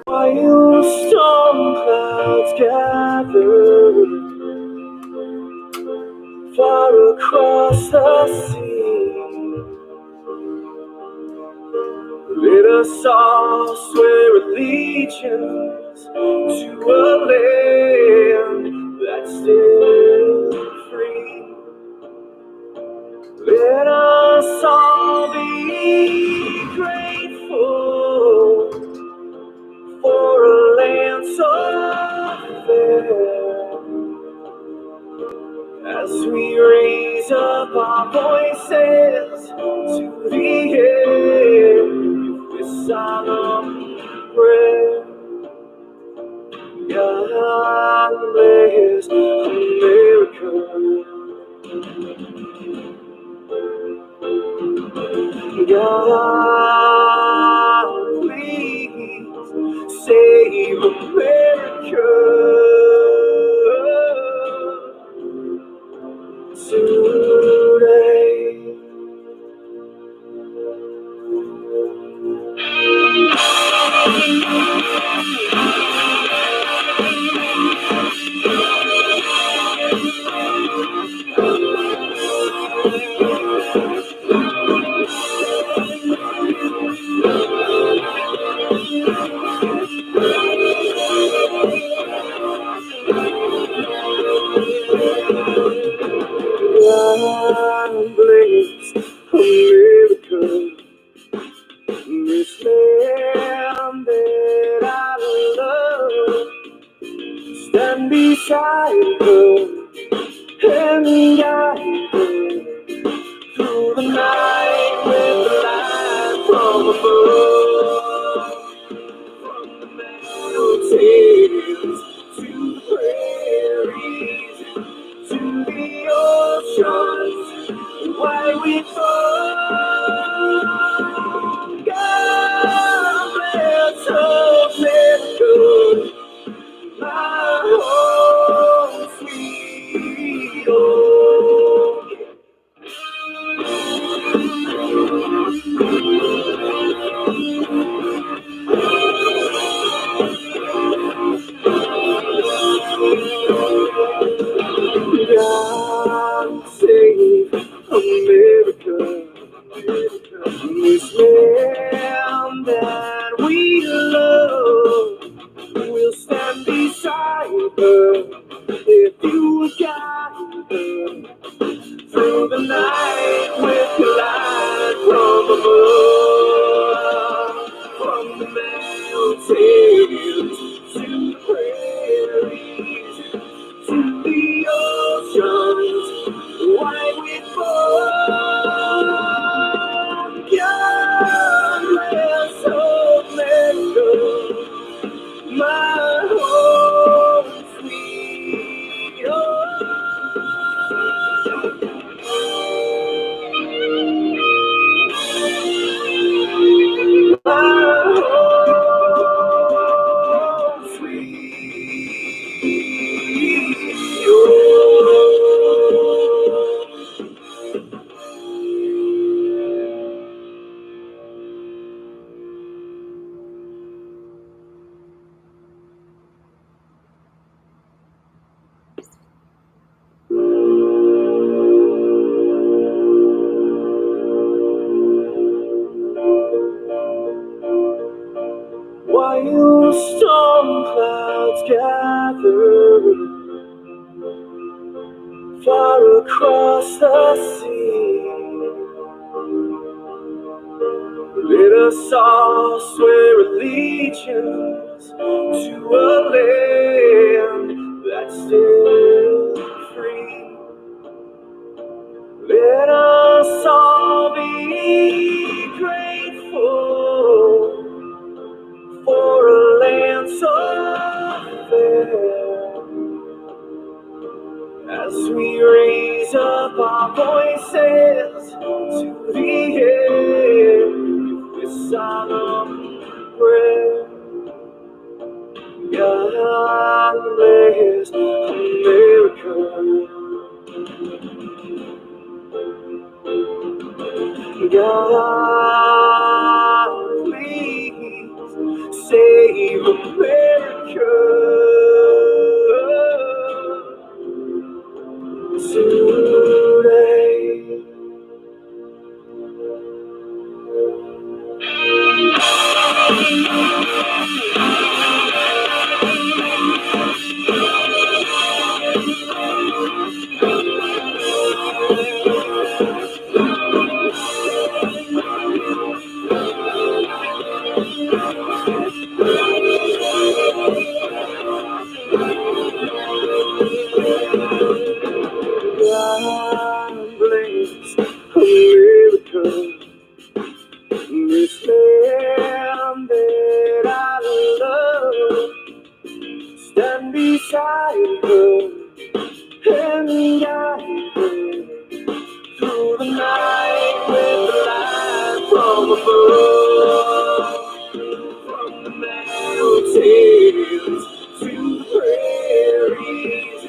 While storm clouds gather far across the sea, let us all swear allegiance to a land that's still free. Let us all be grateful for a land so fair, as we raise up our voices to the air with solemn prayer. God bless America. God, please save America today. God bless America, this land that I love. Stand beside her and guide her through the night with the light from above. From the mountains to the prairies to the oceans, why we fall. God bless America, my home sweet home. God save America, this land that we love. We'll stand beside her if you will guide her through the night with your light from above. From the mountains to the prairies to the oceans, wide we fall. God bless America, my home sweet home. My home sweet home. While storm clouds gather far across the sea, let us all swear allegiance to a land that's still free. Let us all be grateful for a land so fair, as we raise up our voices to the air with solemn prayer. God bless America. God, please this land that I love. Stand beside her and guide her through the night with the light from above. From the mountains to the prairies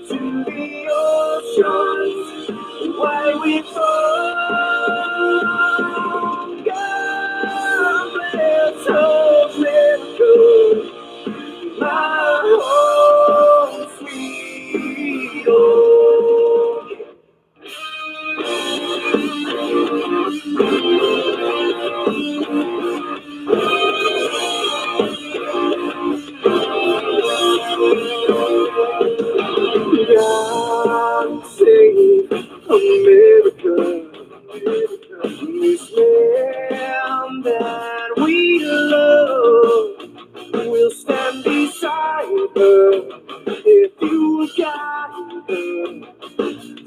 to the oceans, why we fall. God bless America, my home sweet home. God save America, this land that we love. We'll stand beside her if you will guide her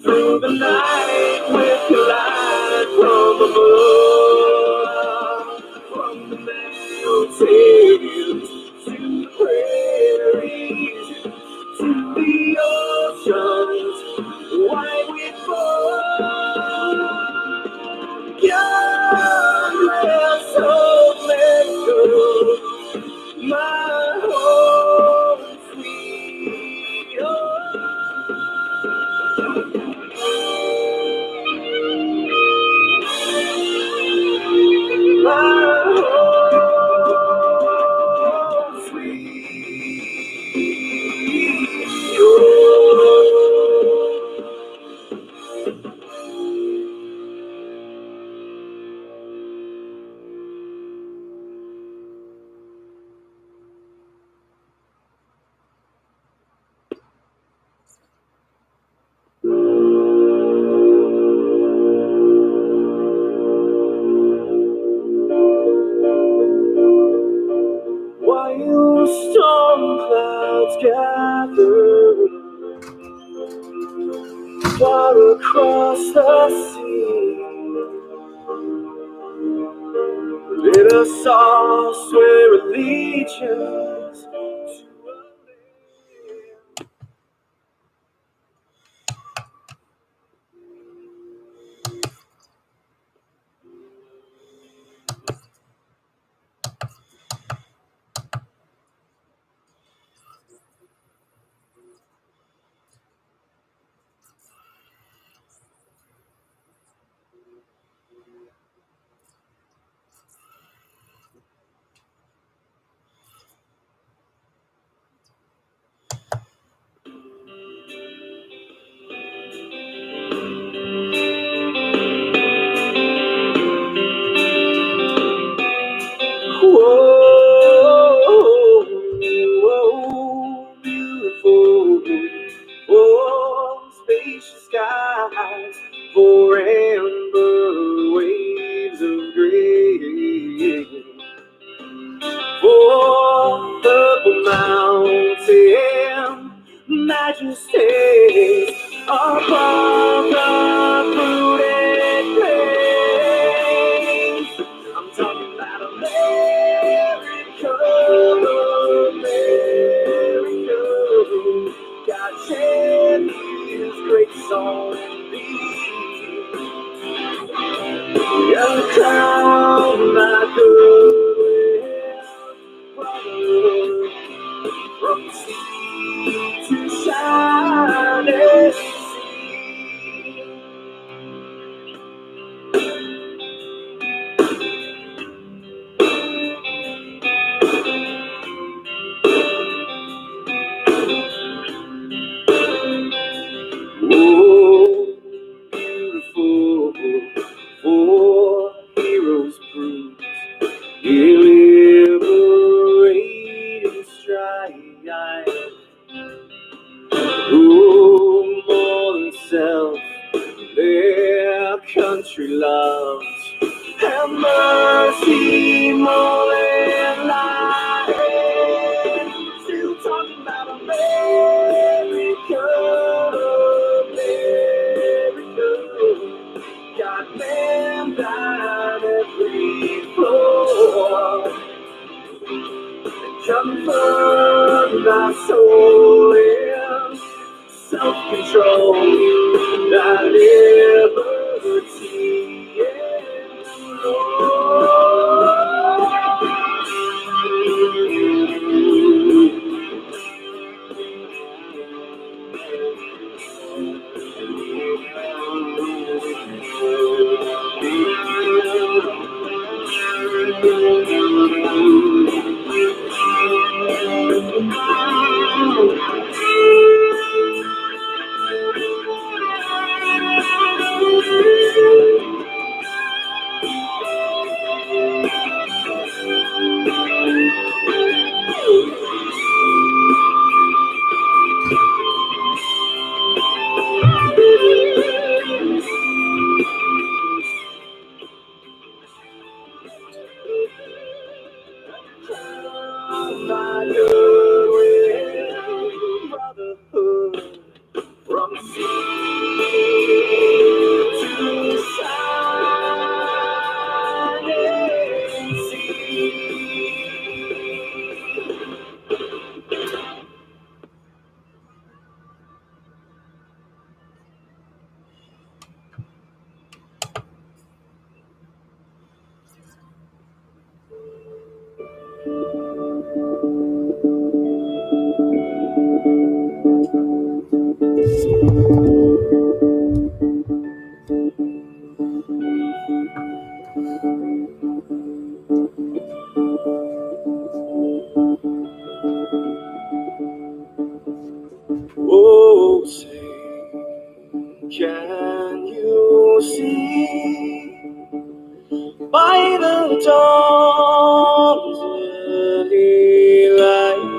through the night with your light from above. From the mountains to the prairies to the oceans, why we fall. God bless America, my home sweet home. My home sweet home. While storm clouds gather far across the sea, let us all swear allegiance to a land. Whoa, whoa, beautiful, oh, spacious skies, for amber waves of gray, for purple mountain majesties above the fruited plains. I'm talking about America, America. God shed His grace on thee, and crown my good brother from sea to shining sea. Oh, beautiful, for heroes prove liberating strife. Who more than self their country loves, have mercy more than life. Still talking about America, America. God man died every comfort my soul in self-control, thy liberty and my goodwill, brotherhood, from sea to shining sea. Oh, say, can you see by the dawn's early light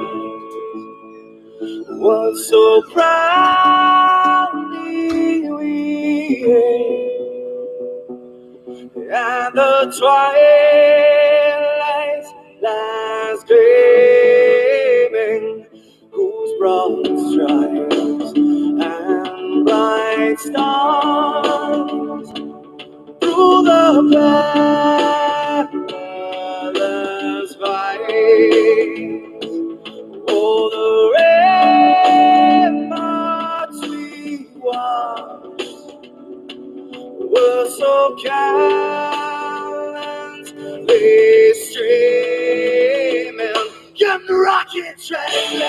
what so proudly we hailed, and the twilight lies gleaming, whose broad stripes and bright stars through the perilous fight, oh, the ramparts we watched were so gallantly streaming. Get the rockets ready,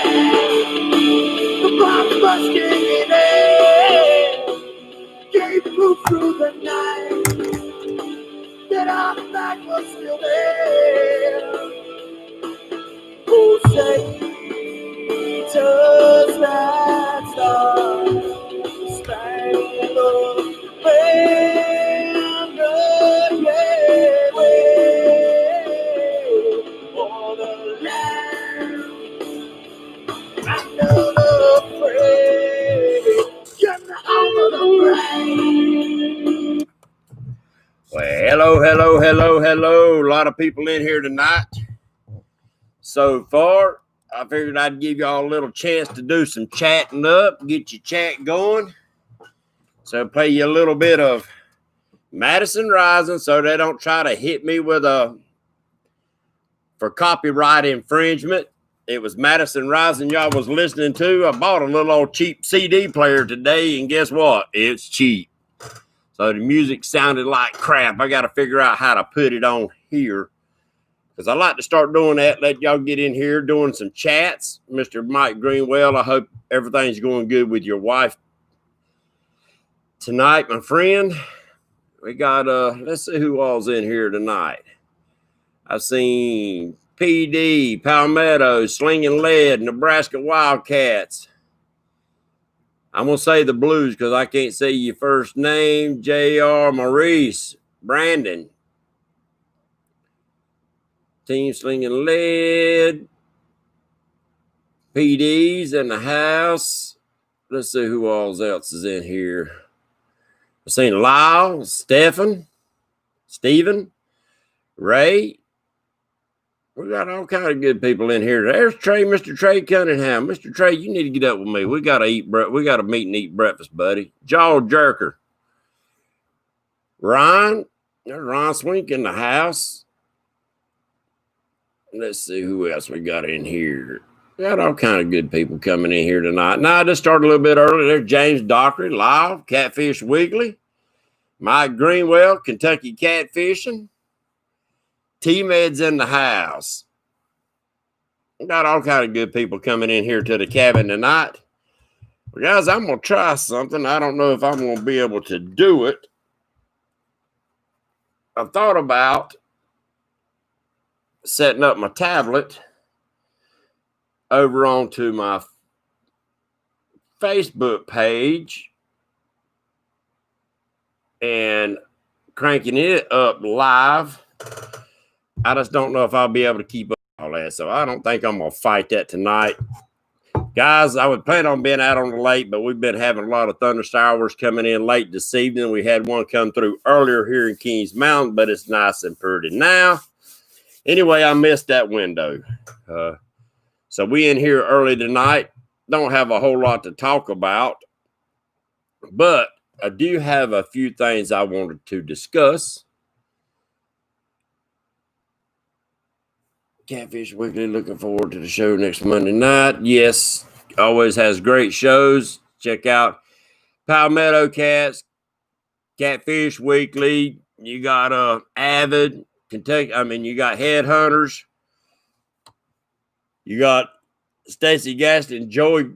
the bombs bursting in air, gave proof through the night that our flag was still there. Oh, say, does that star-spangled banner yet wave for the land under the praise, get over the praise. Well, hello. A lot of people in here tonight. So far, I figured I'd give y'all a little chance to do some chatting up, get your chat going. So I'll play you a little bit of Madison Rising so they don't try to hit me with for copyright infringement. It was Madison Rising y'all was listening to. I bought a little old cheap CD player today, and guess what? It's cheap. So the music sounded like crap. I got to figure out how to put it on here, because I like to start doing that, let y'all get in here doing some chats. Mr. Mike Greenwell, I hope everything's going good with your wife tonight, my friend. We got, let's see who all's in here tonight. I've seen PD, Palmetto, Slinging Lead, Nebraska Wildcats. I'm going to say the Blues because I can't say your first name. JR, Maurice, Brandon. Team Slinging Lead. PD's in the house. Let's see who else is in here. I've seen Lyle, Stephen, Ray. We got all kind of good people in here. There's Trey, Mr. Trey Cunningham. Mr. Trey, you need to get up with me. We got to eat. We got to meet and eat breakfast, buddy. Jaw Jerker. Ryan. There's Ron Swink in the house. Let's see who else we got in here. Got all kind of good people coming in here tonight. Now, I just started a little bit early. There's James Dockery, live, Catfish Weekly. Mike Greenwell, Kentucky Catfishing. T-Med's in the house. Got all kind of good people coming in here to the cabin tonight. Well, guys, I'm going to try something. I don't know if I'm going to be able to do it. I thought about setting up my tablet over onto my Facebook page and cranking it up live. I just don't know if I'll be able to keep up all that, so I don't think I'm going to fight that tonight. Guys, I would plan on being out on the lake, but we've been having a lot of thunder showers coming in late this evening. We had one come through earlier here in Kings Mountain, but it's nice and pretty now. Anyway, I missed that window. So we in here early tonight. Don't have a whole lot to talk about, but I do have a few things I wanted to discuss. Catfish Weekly, looking forward to the show next Monday night. Yes, always has great shows. Check out Palmetto Cats, Catfish Weekly. You got Avid, Kentucky. You got Headhunters. You got Stacey Gaston, Joey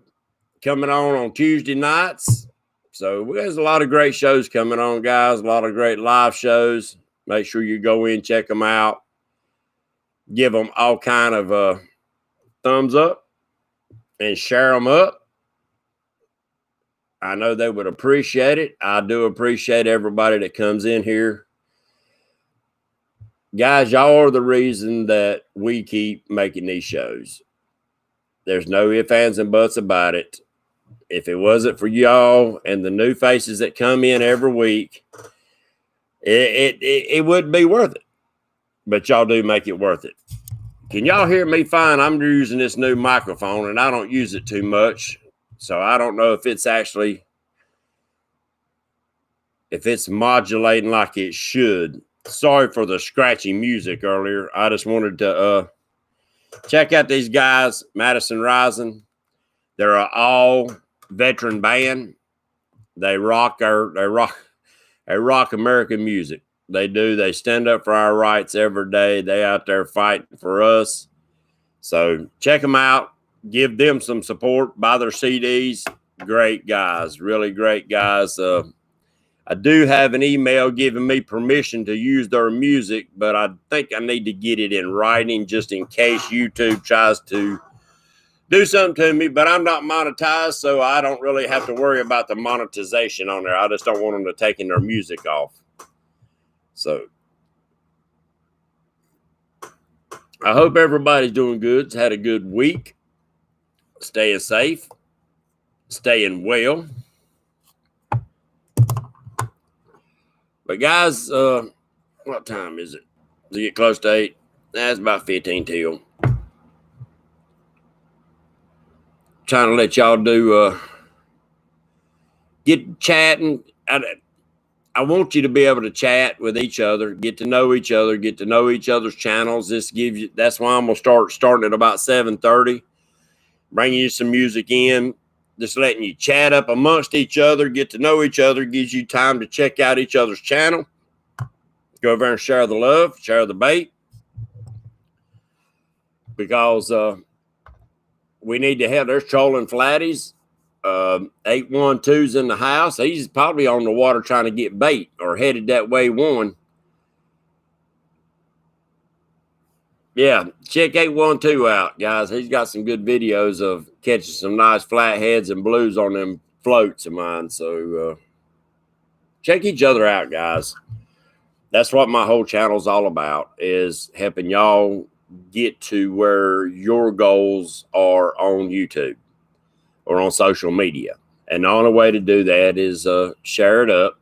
coming on Tuesday nights. So there's a lot of great shows coming on, guys. A lot of great live shows. Make sure you go in, check them out. Give them all kind of thumbs up and share them up. I know they would appreciate it. I do appreciate everybody that comes in here. Guys, y'all are the reason that we keep making these shows. There's no ifs, ands, and buts about it. If it wasn't for y'all and the new faces that come in every week, it wouldn't be worth it. But y'all do make it worth it. Can y'all hear me fine? I'm using this new microphone, and I don't use it too much. So I don't know if it's modulating like it should. Sorry for the scratchy music earlier. I just wanted to check out these guys, Madison Rising. They're an all veteran band. They rock American music. They do. They stand up for our rights every day. They out there fighting for us. So check them out. Give them some support. Buy their CDs. Great guys. Really great guys. I do have an email giving me permission to use their music, but I think I need to get it in writing just in case YouTube tries to do something to me. But I'm not monetized, so I don't really have to worry about the monetization on there. I just don't want them to take their music off. So I hope everybody's doing good. It's had a good week. Staying safe. Staying well. But guys, what time is it? Does it get close to 8? That's about 15 till. Trying to let y'all do get chatting. I want you to be able to chat with each other, get to know each other, get to know each other's channels. That's why I'm gonna starting at about 7:30, bringing you some music in, just letting you chat up amongst each other, get to know each other, gives you time to check out each other's channel. Go over and share the love, share the bait, because we need to have. There's trolling flatties. 812's in the house. He's probably on the water trying to get bait or headed that way one. Yeah, check 812 out, guys. He's got some good videos of catching some nice flatheads and blues on them floats of mine. So check each other out, guys. That's what my whole channel's all about, is helping y'all get to where your goals are on YouTube or on social media. And the only way to do that is share it up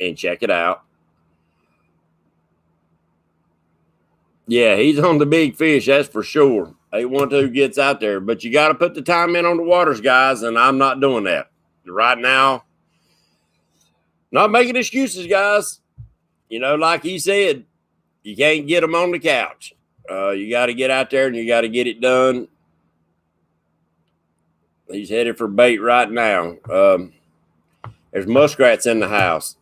and check it out. Yeah, he's on the big fish, that's for sure. 812 gets out there, but you got to put the time in on the waters, guys, and I'm not doing that right now. Not making excuses, guys. You know, like he said, you can't get them on the couch. You got to get out there and you got to get it done. He's headed for bait right now. There's muskrats in the house.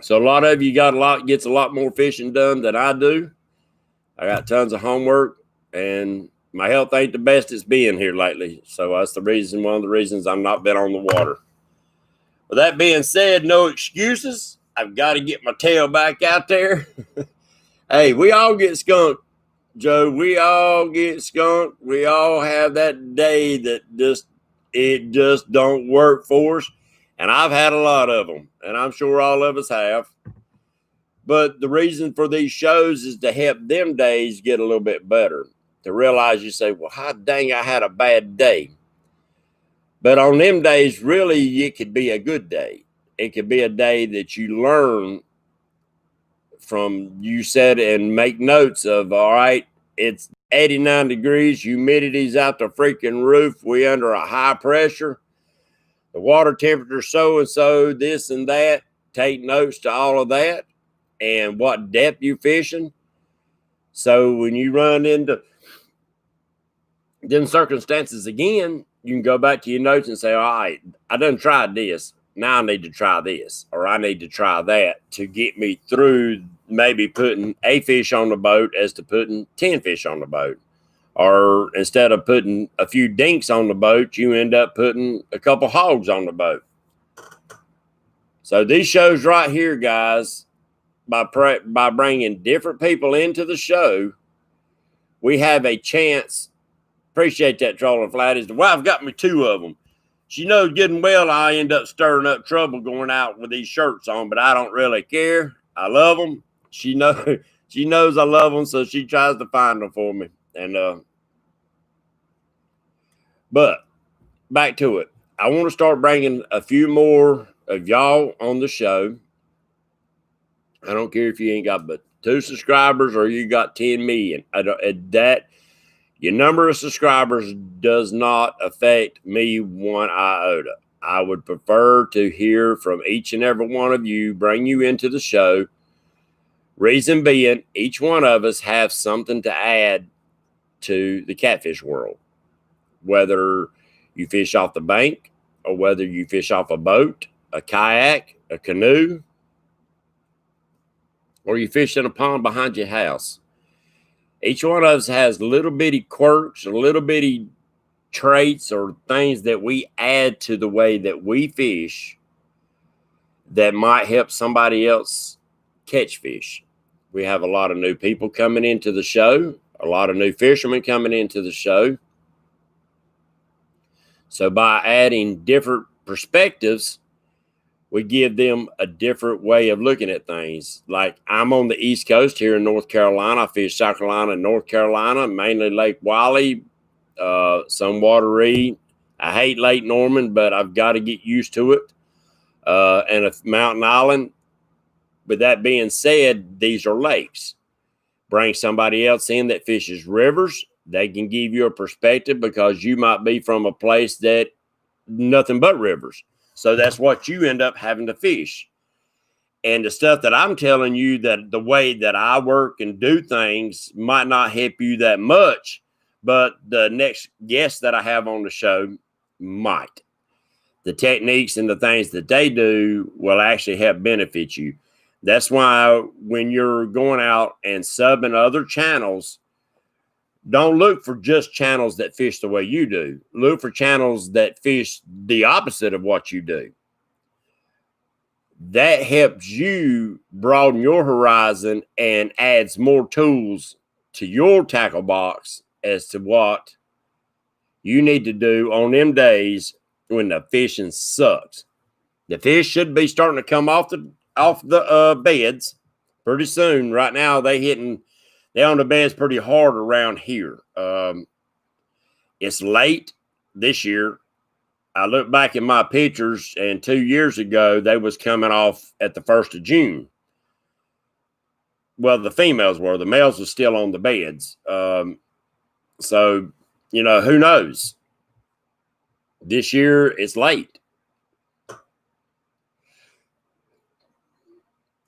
So a lot of you gets a lot more fishing done than I do. I got tons of homework, and my health ain't the best it's been here lately. So that's one of the reasons I've not been on the water. With that being said, no excuses. I've got to get my tail back out there. Hey, we all get skunked, Joe. We all get skunked. We all have that day that it just don't work for us. And I've had a lot of them, and I'm sure all of us have. But the reason for these shows is to help them days get a little bit better. To realize you say, well, how dang, I had a bad day. But on them days, really, it could be a good day. It could be a day that you learn from, you said, and make notes of, all right, it's 89 degrees, humidity's out the freaking roof, we under a high pressure, the water temperature so-and-so, this and that. Take notes to all of that and what depth you're fishing. So when you run into them circumstances again, you can go back to your notes and say, all right, I done tried this. Now I need to try this, or I need to try that to get me through maybe putting a fish on the boat as to putting 10 fish on the boat. Or instead of putting a few dinks on the boat, you end up putting a couple hogs on the boat. So these shows right here, guys, by bringing different people into the show, we have a chance. Appreciate that, Trolling Flatties. The wife got me 2 of them. She knows good and well I end up stirring up trouble going out with these shirts on, but I don't really care. I love them. She knows I love them, so she tries to find them for me. And but back to it. I want to start bringing a few more of y'all on the show. I don't care if you ain't got but 2 subscribers or you got 10 million. Your number of subscribers does not affect me one iota. I would prefer to hear from each and every one of you, bring you into the show. Reason being, each one of us have something to add to the catfish world. Whether you fish off the bank or whether you fish off a boat, a kayak, a canoe, or you fish in a pond behind your house. Each one of us has little bitty quirks or little bitty traits or things that we add to the way that we fish that might help somebody else catch fish. We have a lot of new people coming into the show, a lot of new fishermen coming into the show. So by adding different perspectives, we give them a different way of looking at things. Like I'm on the East Coast here in North Carolina. I fish South Carolina and North Carolina, mainly Lake Wiley, some Wateree. I hate Lake Norman, but I've got to get used to it. And a mountain island. With that being said, these are lakes. Bring somebody else in that fishes rivers. They can give you a perspective because you might be from a place that nothing but rivers. So that's what you end up having to fish. And the stuff that I'm telling you, that the way that I work and do things might not help you that much, but the next guest that I have on the show might. The techniques and the things that they do will actually help benefit you. That's why when you're going out and subbing other channels, don't look for just channels that fish the way you do. Look for channels that fish the opposite of what you do. That helps you broaden your horizon and adds more tools to your tackle box as to what you need to do on them days when the fishing sucks. The fish should be starting to come off the beds pretty soon. Right now, they're on the beds pretty hard around here. It's late this year. I look back at my pictures, and 2 years ago, they was coming off at the 1st of June. Well, the females were. The males were still on the beds. So, who knows? This year, it's late.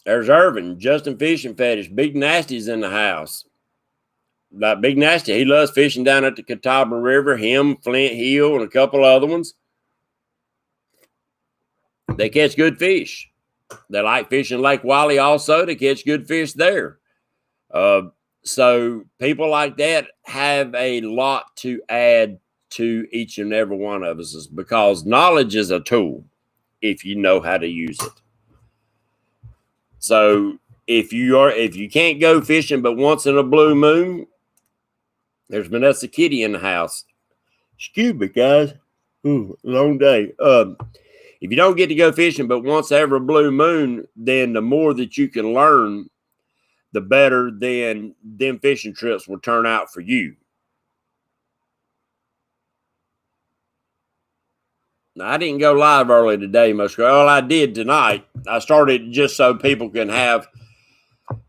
There's Irvin, Justin Fishing Fetish, Big Nasty's in the house. Like Big Nasty, he loves fishing down at the Catawba River, him, Flint Hill, and a couple other ones. They catch good fish. They like fishing Lake Wiley also. They catch good fish there. So people like that have a lot to add to each and every one of us, because knowledge is a tool if you know how to use it. So if you can't go fishing but once in a blue moon, there's Vanessa Kitty in the house. Excuse me, guys. Ooh, long day. If you don't get to go fishing but once every blue moon, then the more that you can learn, the better then them fishing trips will turn out for you. Now, I didn't go live early today, well, I did tonight. I started just so people can have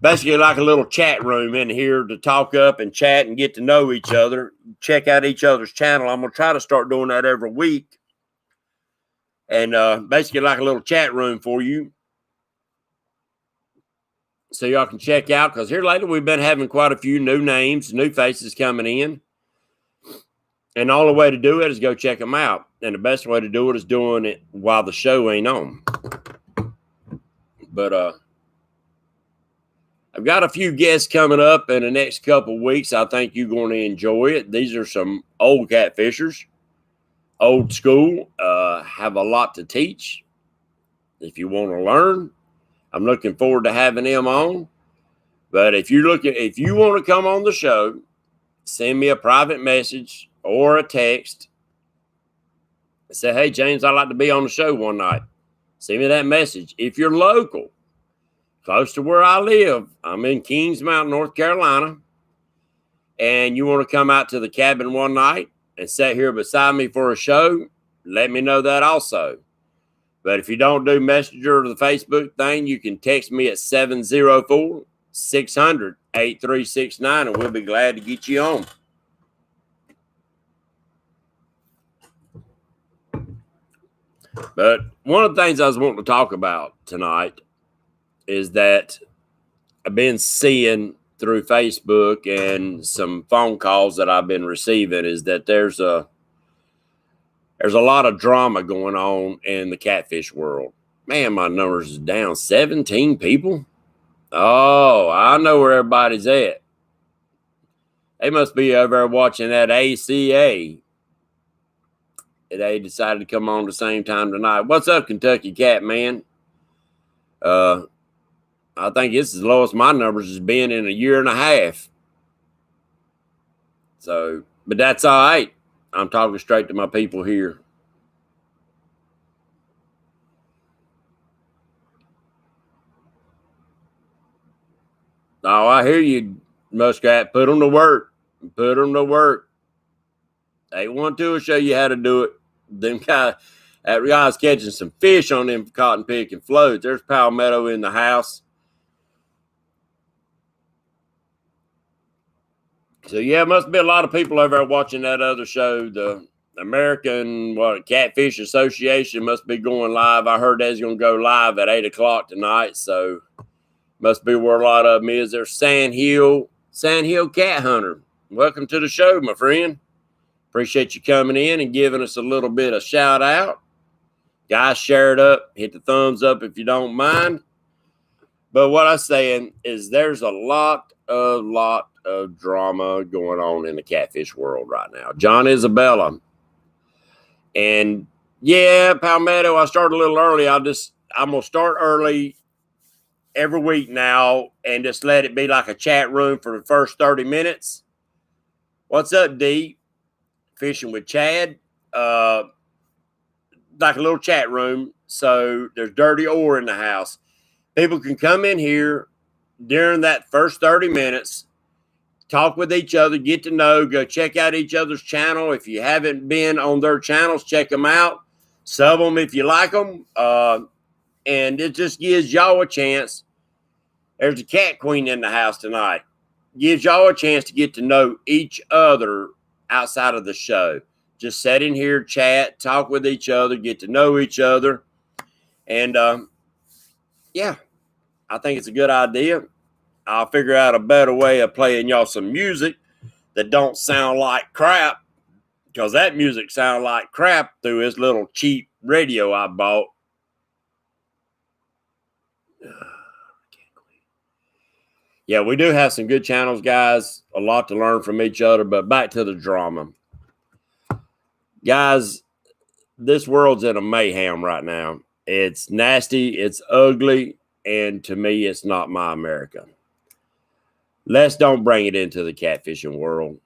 basically like a little chat room in here to talk up and chat and get to know each other, check out each other's channel. I'm going to try to start doing that every week. And basically like a little chat room for you, so y'all can check out, because here lately we've been having quite a few new names, new faces coming in. And the only way to do it is go check them out. And the best way to do it is doing it while the show ain't on. But I've got a few guests coming up in the next couple of weeks. I think you're going to enjoy it. These are some old catfishers, old school, have a lot to teach. If you want to learn, I'm looking forward to having them on. But if you want to come on the show, send me a private message or a text. Say, hey, James, I'd like to be on the show one night. Send me that message. If you're local, close to where I live, I'm in Kings Mountain, North Carolina, and you want to come out to the cabin one night and sit here beside me for a show, let me know that also. But if you don't do Messenger or the Facebook thing, you can text me at 704-600-8369, and we'll be glad to get you on. But one of the things I was wanting to talk about tonight is that I've been seeing through Facebook and some phone calls that I've been receiving is that there's a lot of drama going on in the catfish world. Man, my numbers is down 17 people. Oh, I know where everybody's at. They must be over there watching that ACA. They decided to come on the same time tonight. What's up, Kentucky Cat Man? I think it's as low as my numbers has been in a year and a half. So, but that's all right. I'm talking straight to my people here. Oh, I hear you, Muskrat. Put them to work. Put them to work. 812 will show you how to do it. That guy's catching some fish on them cotton picking floats. There's Palmetto in the house. So, yeah, must be a lot of people over there watching that other show. The American Catfish Association must be going live. I heard that's going to go live at 8 o'clock tonight. So, must be where a lot of them is. There's Sand Hill Cat Hunter. Welcome to the show, my friend. Appreciate you coming in and giving us a little bit of shout out. Guys, share it up. Hit the thumbs up if you don't mind. But what I'm saying is there's a lot of drama going on in the catfish world right now. John Isabella. And yeah, Palmetto, I started a little early. I'm going to start early every week now and just let it be like a chat room for the first 30 minutes. What's up, D? Fishing with Chad. Like a little chat room. So there's dirty ore in the house. People can come in here during that first 30 minutes, talk with each other, get to know, go check out each other's channel. If you haven't been on their channels, check them out. Sub them if you like them. And it just gives y'all a chance. There's a cat queen in the house tonight. Gives y'all a chance to get to know each other outside of the show. Just sit in here, chat, talk with each other, get to know each other. And, yeah, I think it's a good idea. I'll figure out a better way of playing y'all some music that don't sound like crap, because that music sounded like crap through his little cheap radio I bought. Yeah, we do have some good channels, guys. A lot to learn from each other, but back to the drama. Guys, this world's in a mayhem right now. It's nasty, it's ugly, and to me, it's not my America. Let's don't bring it into the catfishing world.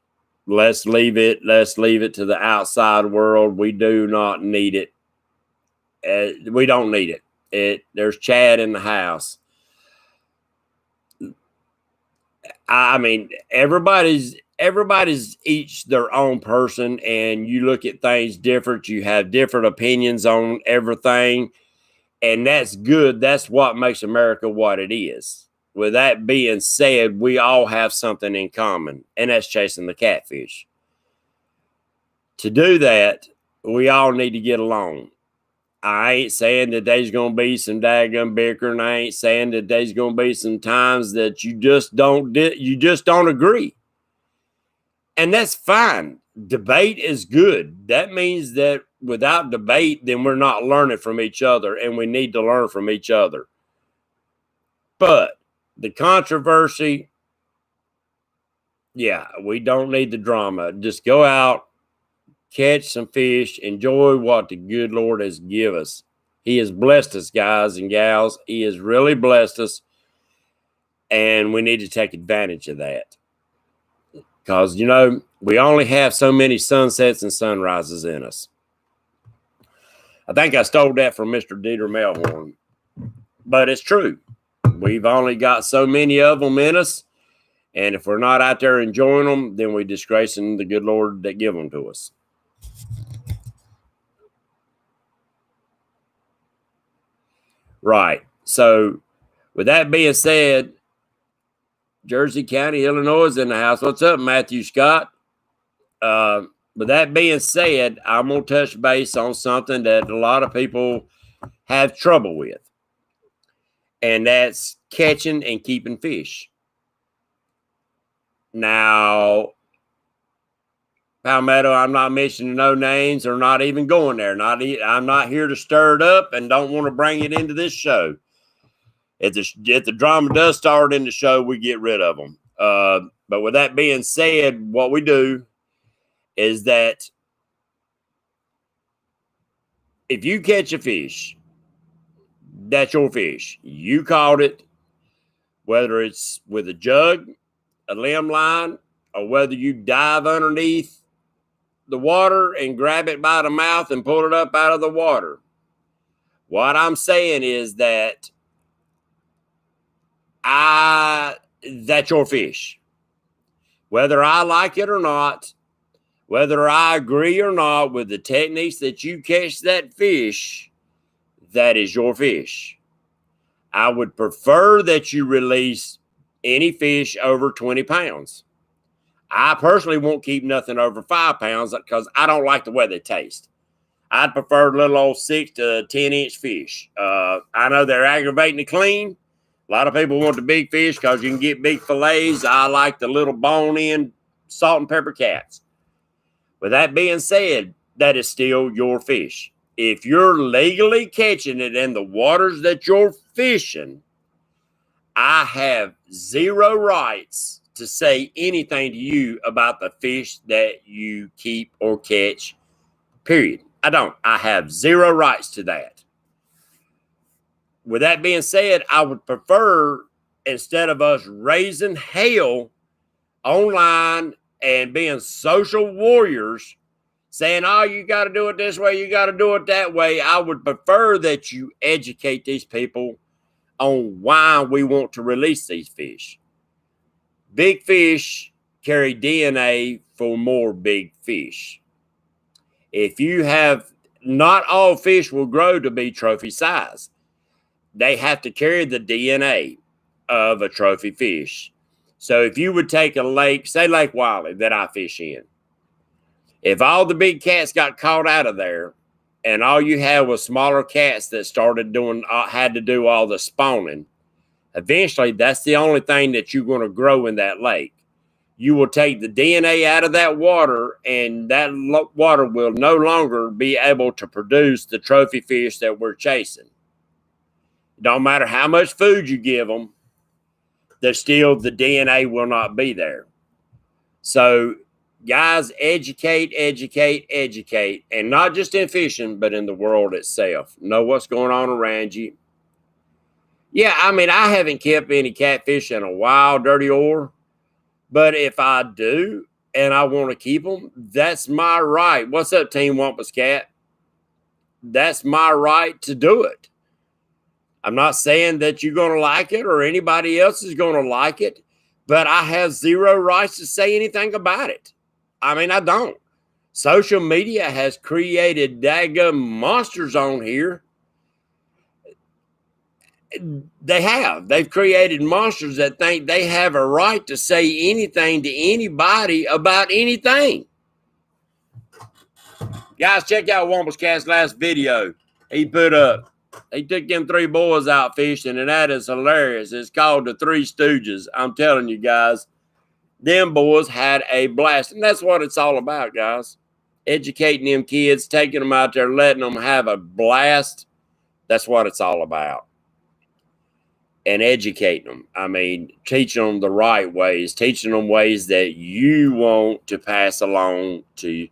Let's leave it to the outside world. We do not need it. We don't need it. There's Chad in the house. I mean, everybody's each their own person, and you look at things different. You have different opinions on everything, and that's good. That's what makes America what it is. With that being said, we all have something in common, and that's chasing the catfish. To do that, we all need to get along. I ain't saying that there's going to be some daggum bickering. I ain't saying that there's going to be some times that you just don't agree. And that's fine. Debate is good. That means that without debate, then we're not learning from each other, and we need to learn from each other. But the controversy, yeah, we don't need the drama. Just go out, catch some fish, enjoy what the good Lord has given us. He has blessed us, guys and gals. He has really blessed us, and we need to take advantage of that. Because, you know, we only have so many sunsets and sunrises in us. I think I stole that from Mr. Dieter Melhorn, but it's true. We've only got so many of them in us, and if we're not out there enjoying them, then we're disgracing the good Lord that give them to us. Right. So, with that being said, Jersey County, Illinois is in the house. What's up, Matthew Scott? With that being said, I'm going to touch base on something that a lot of people have trouble with, and that's catching and keeping fish. Now, Palmetto, I'm not mentioning no names or not even going there. I'm not here to stir it up and don't want to bring it into this show. If the drama does start in the show, we get rid of them. But with that being said, what we do is that if you catch a fish, that's your fish. You caught it, whether it's with a jug, a limb line, or whether you dive underneath the water and grab it by the mouth and pull it up out of the water. What I'm saying is that that's your fish. Whether I like it or not, whether I agree or not with the techniques that you catch that fish, that is your fish. I would prefer that you release any fish over 20 pounds. I personally won't keep nothing over 5 pounds because I don't like the way they taste. I'd prefer little old 6 to 10-inch fish. I know they're aggravating to clean. A lot of people want the big fish because you can get big fillets. I like the little bone-in salt and pepper cats. With that being said, that is still your fish. If you're legally catching it in the waters that you're fishing, I have zero rights to say anything to you about the fish that you keep or catch, period. I don't. I have zero rights to that. With that being said, I would prefer, instead of us raising hell online and being social warriors, saying, oh, you got to do it this way, you got to do it that way, I would prefer that you educate these people on why we want to release these fish. Big fish carry DNA for more big fish. If you have, not all fish will grow to be trophy size. They have to carry the DNA of a trophy fish. So if you would take a lake, say Lake Wiley that I fish in, if all the big cats got caught out of there and all you had was smaller cats that had to do all the spawning, eventually that's the only thing that you're going to grow in that lake. you will take the DNA out of that water, and that water will no longer be able to produce the trophy fish that we're chasing. Don't matter how much food you give them, there's still the DNA will not be there. So, guys, educate, and not just in fishing, but in the world itself. Know what's going on around you. Yeah, I mean, I haven't kept any catfish in a while, dirty ore. But if I do and I want to keep them, that's my right. What's up, Team Wampus Cat? That's my right to do it. I'm not saying that you're going to like it or anybody else is going to like it, but I have zero rights to say anything about it. I mean, I don't. Social media has created daggum monsters on here. They've created monsters that think they have a right to say anything to anybody about anything. Guys, check out Wampus Cat's last video. He put up, he took them 3 boys out fishing, and that is hilarious. It's called the 3 Stooges. I'm telling you guys, them boys had a blast. And that's what it's all about, guys. Educating them kids, taking them out there, letting them have a blast. That's what it's all about. And educating them. I mean, teaching them the right ways, teaching them ways that you want to pass along to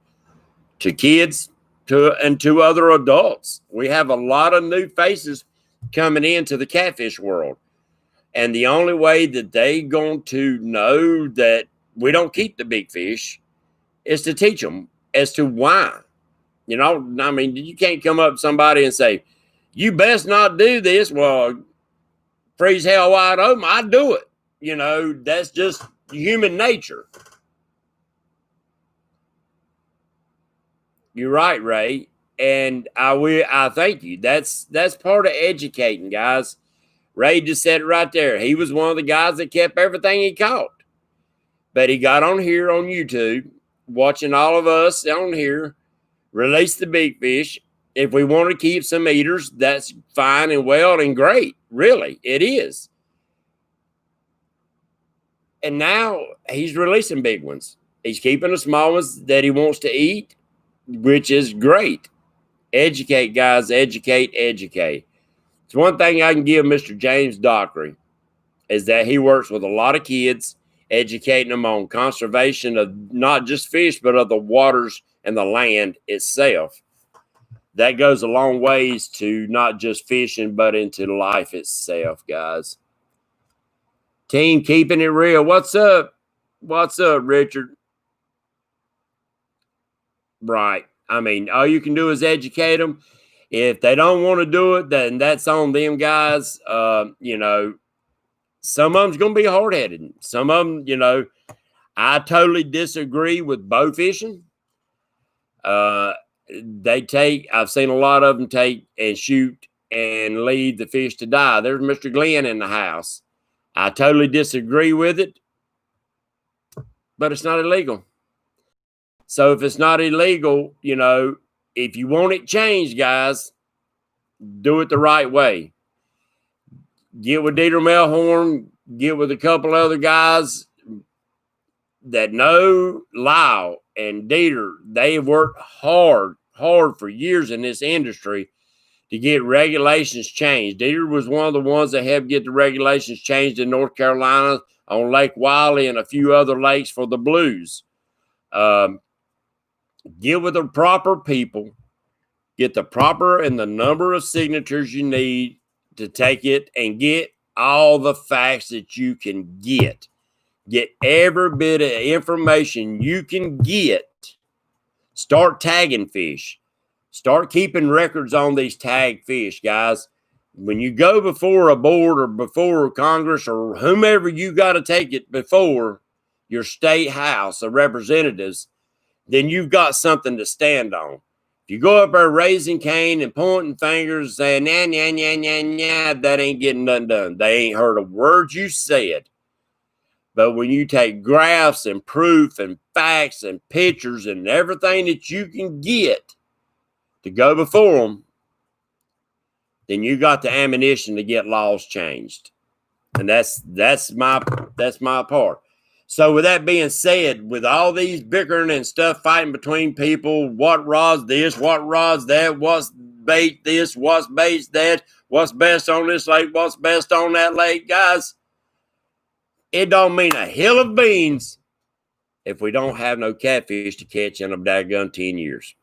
kids and to other adults. We have a lot of new faces coming into the catfish world. And the only way that they going to know that we don't keep the big fish is to teach them as to why. You know, I mean, you can't come up to somebody and say, you best not do this. Well, freeze hell wide open, I do it. You know, that's just human nature. You're right, Ray. And I thank you. That's part of educating, guys. Ray just said it right there. He was one of the guys that kept everything he caught. But he got on here on YouTube, watching all of us on here, release the big fish. If we want to keep some eaters, that's fine and well and great. Really, it is. And now he's releasing big ones. He's keeping the small ones that he wants to eat, which is great. Educate, guys. Educate. It's one thing I can give Mr. James Dockery is that he works with a lot of kids, educating them on conservation of not just fish, but of the waters and the land itself. That goes a long ways to not just fishing, but into life itself, guys. Team keeping it real. What's up? What's up, Richard? Right. I mean, all you can do is educate them. If they don't want to do it, then that's on them, guys. You know, some of them's going to be hard-headed. Some of them, you know, I totally disagree with bow fishing. I've seen a lot of them take and shoot and leave the fish to die. There's Mr. Glenn in the house. I totally disagree with it, but it's not illegal. So if it's not illegal, you know, if you want it changed, guys, do it the right way. Get with Dieter Melhorn, get with a couple other guys that know Lyle and Dieter. They've worked hard for years in this industry to get regulations changed. Dieter was one of the ones that helped get the regulations changed in North Carolina on Lake Wiley and a few other lakes for the blues. Get with the proper people, get the proper and the number of signatures you need to take it, and get all the facts that you can get. Get every bit of information you can get. Start tagging fish. Start keeping records on these tagged fish, guys. When you go before a board or before Congress or whomever you got to take it before your state house of representatives, then you've got something to stand on. If you go up there raising Cain and pointing fingers saying, nah, nah, nah, nah, nah, that ain't getting nothing done. They ain't heard a word you said. But when you take graphs and proof and facts and pictures and everything that you can get to go before them, then you got the ammunition to get laws changed. And that's my part. So with that being said, with all these bickering and stuff fighting between people, what rod's this, what rod's that, what's bait this, what's bait that, what's best on this lake, what's best on that lake, guys, it don't mean a hill of beans if we don't have no catfish to catch in a daggone 10 years.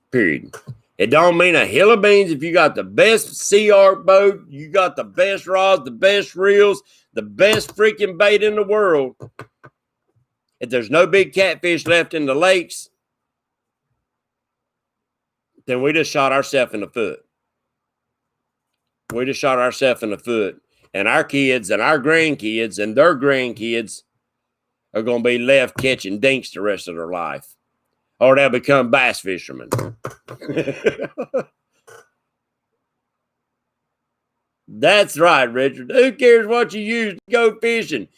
Period. It don't mean a hill of beans if you got the best Sea Arc boat, you got the best rods, the best reels, the best freaking bait in the world. If there's no big catfish left in the lakes, then we just shot ourselves in the foot. We just shot ourselves in the foot. And our kids and our grandkids and their grandkids are going to be left catching dinks the rest of their life. Or they'll become bass fishermen. That's right, Richard. Who cares what you use to go fishing?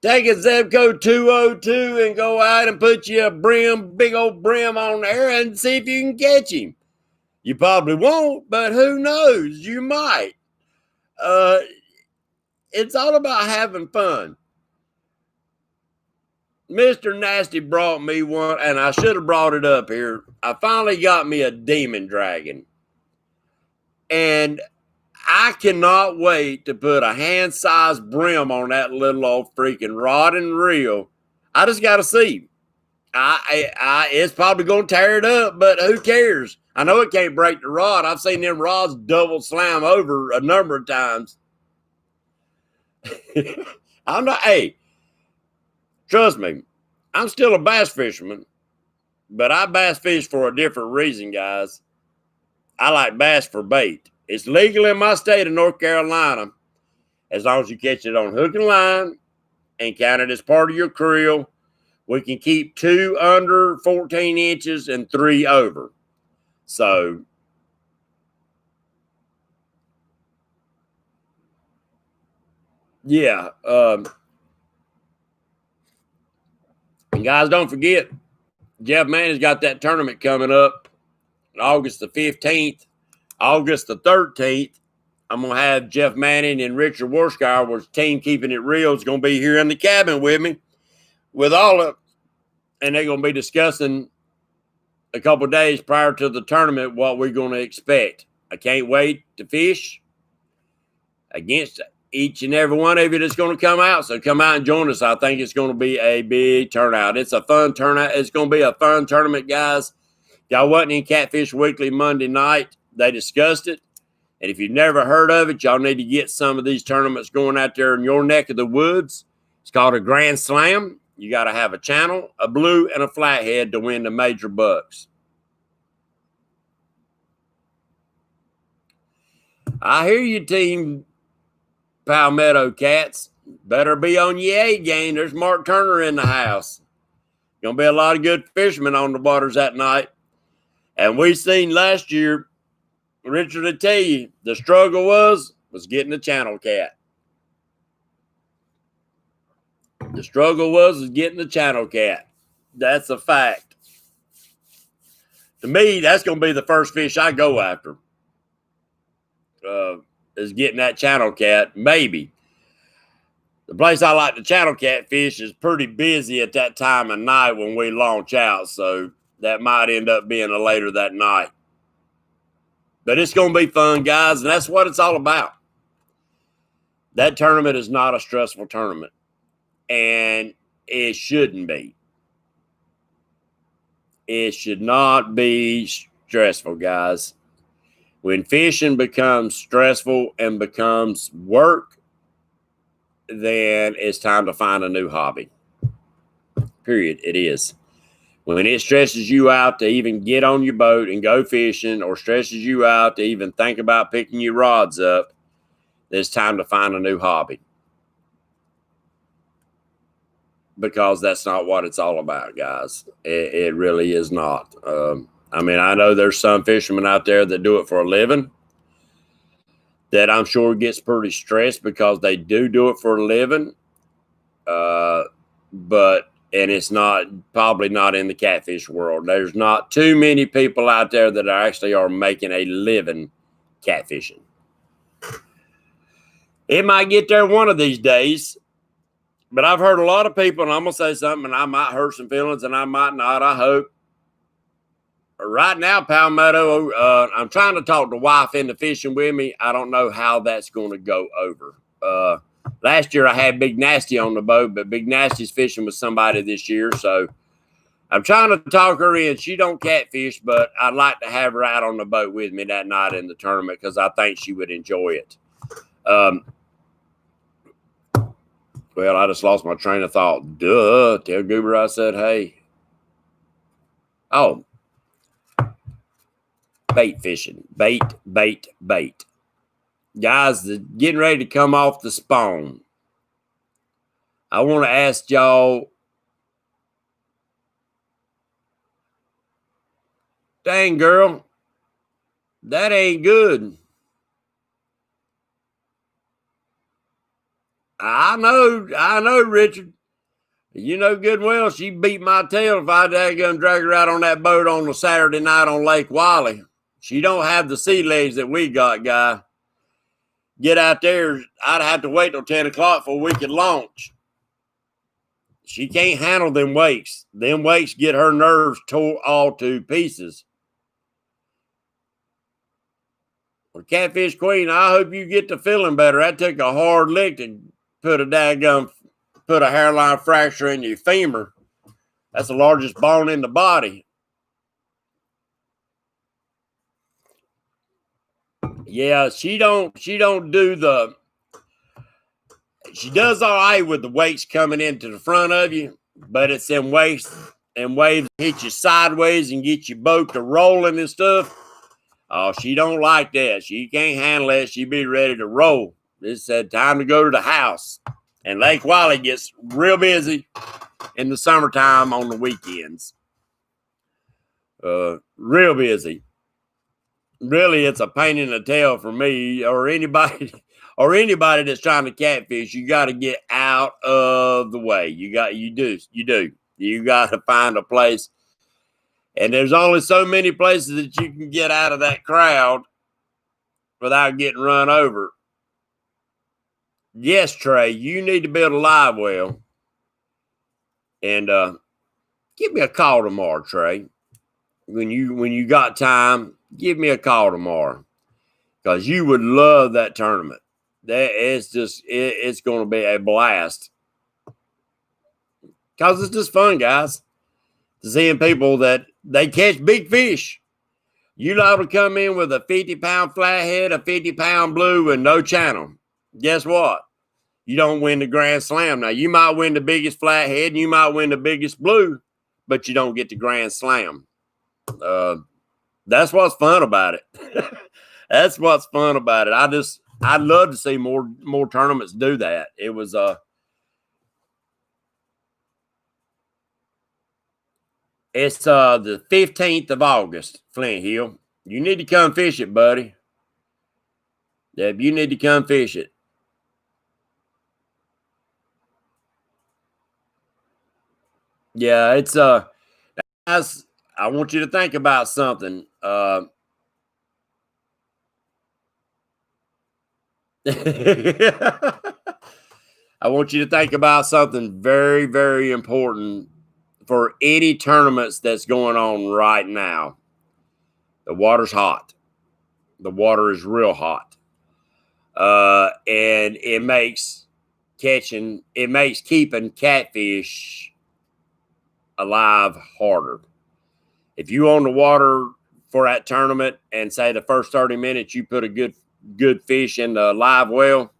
Take a zip code 202 and go out and put you a big old brim on there and see if you can catch him. You probably won't, but who knows? You might. It's all about having fun. Mr. Nasty brought me one, and I should have brought it up here. I finally got me a demon dragon. And I cannot wait to put a hand-sized brim on that little old freaking rod and reel. I just got to see. It's probably going to tear it up, but who cares? I know it can't break the rod. I've seen them rods double slam over a number of times. I'm not, hey, trust me, I'm still a bass fisherman, but I bass fish for a different reason, guys. I like bass for bait. It's legal in my state of North Carolina as long as you catch it on hook and line and count it as part of your creel. We can keep 2 under 14 inches and 3 over. So, yeah. And guys, don't forget, Jeff Manning's got that tournament coming up August the 15th. August the 13th, I'm going to have Jeff Manning and Richard Warskauer's team Keeping It Real is going to be here in the cabin with me with all of, and they're going to be discussing a couple of days prior to the tournament what we're going to expect. I can't wait to fish against each and every one of you that's going to come out. So come out and join us. I think it's going to be a big turnout. It's a fun turnout. It's going to be a fun tournament, guys. Y'all wasn't in Catfish Weekly Monday night. They discussed it. And if you've never heard of it, y'all need to get some of these tournaments going out there in your neck of the woods. It's called a Grand Slam. You got to have a channel, a blue, and a flathead to win the major bucks. I hear you, Team Palmetto Cats. Better be on your A game. There's Mark Turner in the house. Going to be a lot of good fishermen on the waters that night. And we seen last year, Richard will tell you, the struggle was getting the channel cat. The struggle was getting the channel cat. That's a fact. To me, that's going to be the first fish I go after. Is getting that channel cat. Maybe. The place I like to channel cat fish is pretty busy at that time of night when we launch out. So that might end up being a later that night. But it's going to be fun, guys, and that's what it's all about. That tournament is not a stressful tournament, and it shouldn't be. It should not be stressful, guys. When fishing becomes stressful and becomes work, then it's time to find a new hobby. Period. It is. When it stresses you out to even get on your boat and go fishing, or stresses you out to even think about picking your rods up, it's time to find a new hobby. Because that's not what it's all about, guys. It really is not. I mean, I know there's some fishermen out there that do it for a living that I'm sure gets pretty stressed because they do it for a living. And it's probably not in the catfish world. There's not too many people out there that actually are making a living catfishing. It might get there one of these days. But I've heard a lot of people, and I'm going to say something, and I might hurt some feelings, and I might not, I hope. Right now, Palmetto, I'm trying to talk the wife into fishing with me. I don't know how that's going to go over. Last year, I had Big Nasty on the boat, but Big Nasty's fishing with somebody this year, so I'm trying to talk her in. She don't catfish, but I'd like to have her out on the boat with me that night in the tournament because I think she would enjoy it. Well, I just lost my train of thought. Duh. Tell Goober I said, hey. Oh. Bait fishing. Bait. Guys, getting ready to come off the spawn. I want to ask y'all, dang, girl, that ain't good. I know, Richard. You know good and well she beat my tail if I drag her out on that boat on a Saturday night on Lake Wiley. She don't have the sea legs that we got, guy. Get out there, I'd have to wait till 10 o'clock before we could launch. She can't handle them wakes. Them wakes get her nerves tore all to pieces. Well, Catfish Queen, I hope you get to feeling better. That took a hard lick to put a hairline fracture in your femur. That's the largest bone in the body. Yeah, she does all right with the weights coming into the front of you, but it's them weights and waves hit you sideways and get your boat to rolling and stuff. Oh, she don't like that. She can't handle that. She be ready to roll. This said time to go to the house. And Lake Wiley gets real busy in the summertime on the weekends. Real busy. Really, it's a pain in the tail for me or anybody that's trying to catfish. You got to get out of the way. You do. You got to find a place. And there's only so many places that you can get out of that crowd without getting run over. Yes, Trey, you need to build a live well. And give me a call tomorrow, Trey. When you got time, give me a call tomorrow. Because you would love that tournament. It's going to be a blast. Because it's just fun, guys. Seeing people that they catch big fish. You liable to come in with a 50-pound flathead, a 50-pound blue, and no channel. Guess what? You don't win the Grand Slam. Now, you might win the biggest flathead, and you might win the biggest blue, but you don't get the Grand Slam. That's what's fun about it. That's what's fun about it. I'd love to see more tournaments do that. It was it's the 15th of August, Flint Hill. You need to come fish it, buddy. Deb, you need to come fish it. Yeah, it's guys, I want you to think about something. I want you to think about something very, very important for any tournaments that's going on right now. The water's hot. The water is real hot. And it makes keeping catfish alive harder. If you on the water for that tournament and say the first 30 minutes you put a good fish in the live well,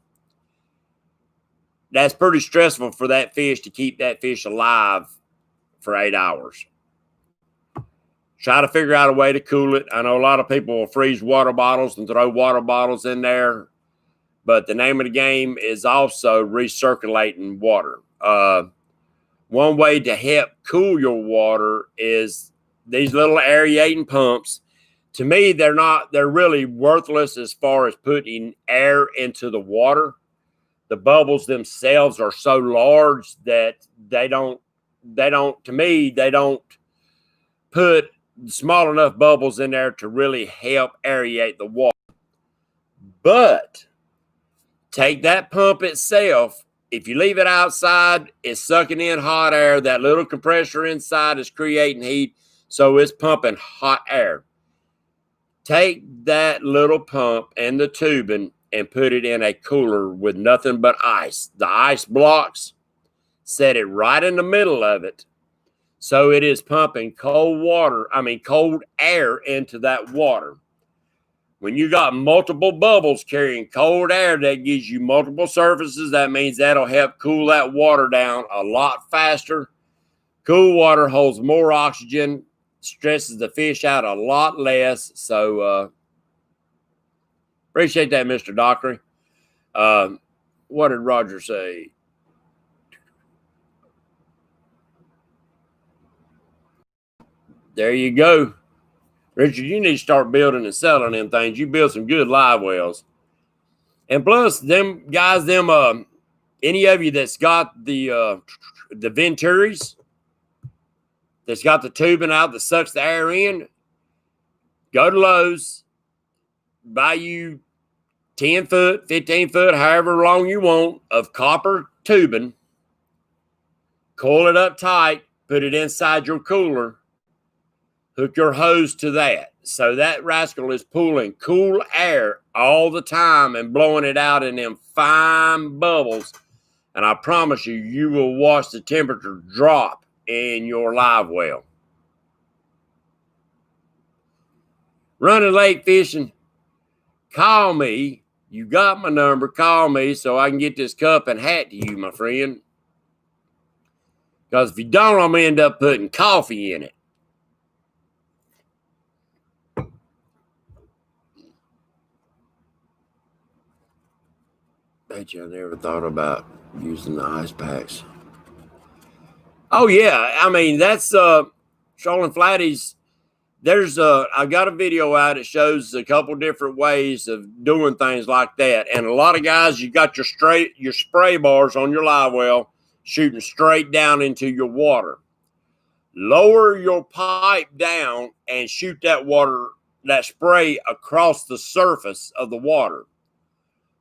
that's pretty stressful for that fish to keep that fish alive for 8 hours. Try to figure out a way to cool it. I know a lot of people will freeze water bottles and throw water bottles in there, but the name of the game is also recirculating water. One way to help cool your water is these little aerating pumps. To me, they're really worthless as far as putting air into the water. The bubbles themselves are so large that they don't put small enough bubbles in there to really help aerate the water. But take that pump itself if you leave it outside, it's sucking in hot air. That little compressor inside is creating heat, so it's pumping hot air. Take that little pump and the tubing and put it in a cooler with nothing but ice. The ice blocks, set it right in the middle of it. So it is pumping cold air into that water. When you got multiple bubbles carrying cold air, that gives you multiple surfaces. That means that'll help cool that water down a lot faster. Cool water holds more oxygen, stresses the fish out a lot less. So appreciate that, Mr. Dockery. What did Roger say? There you go. Richard, you need to start building and selling them things. You build some good live wells. And plus, them guys, any of you that's got the Venturis, that's got the tubing out that sucks the air in, go to Lowe's, buy you 10 foot, 15 foot, however long you want of copper tubing, coil it up tight, put it inside your cooler, hook your hose to that. So that rascal is pulling cool air all the time and blowing it out in them fine bubbles. And I promise you, you will watch the temperature drop in your live well. Running late fishing, call me. You got my number. Call me so I can get this cup and hat to you, my friend. Because if you don't, I'm going to end up putting coffee in it. Bet you I never thought about using the ice packs. Oh, yeah. I mean, that's Trolling Flatties. I got a video out that shows a couple different ways of doing things like that. And a lot of guys, you got your spray bars on your live well shooting straight down into your water. Lower your pipe down and shoot that spray across the surface of the water.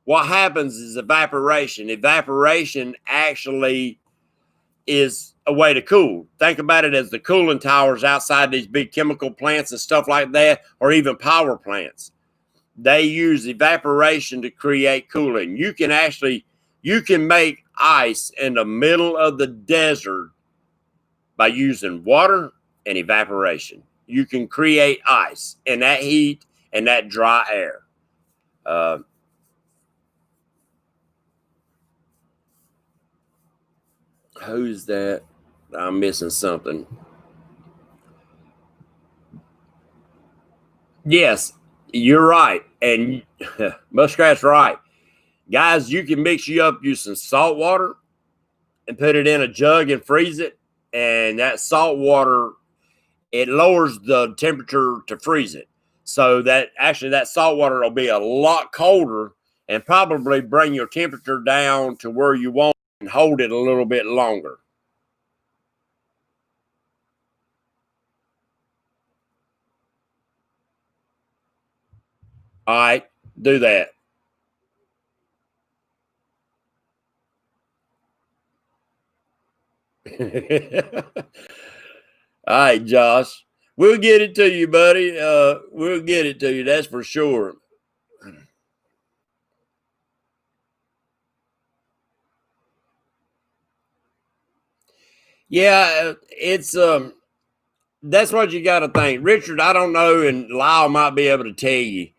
What happens is evaporation. Evaporation actually is a way to cool. Think about it as the cooling towers outside these big chemical plants and stuff like that, or even power plants. They use evaporation to create cooling. You can make ice in the middle of the desert by using water and evaporation. You can create ice in that heat and that dry air. Who's that? I'm missing something. Yes, you're right. And Muskrat's right. Guys, you can mix you up using salt water and put it in a jug and freeze it. And that salt water, it lowers the temperature to freeze it. So that salt water will be a lot colder and probably bring your temperature down to where you want and hold it a little bit longer. All right, do that. All right, Josh. We'll get it to you, buddy. We'll get it to you. That's for sure. Yeah, it's that's what you got to think. Richard, I don't know, and Lyle might be able to tell you.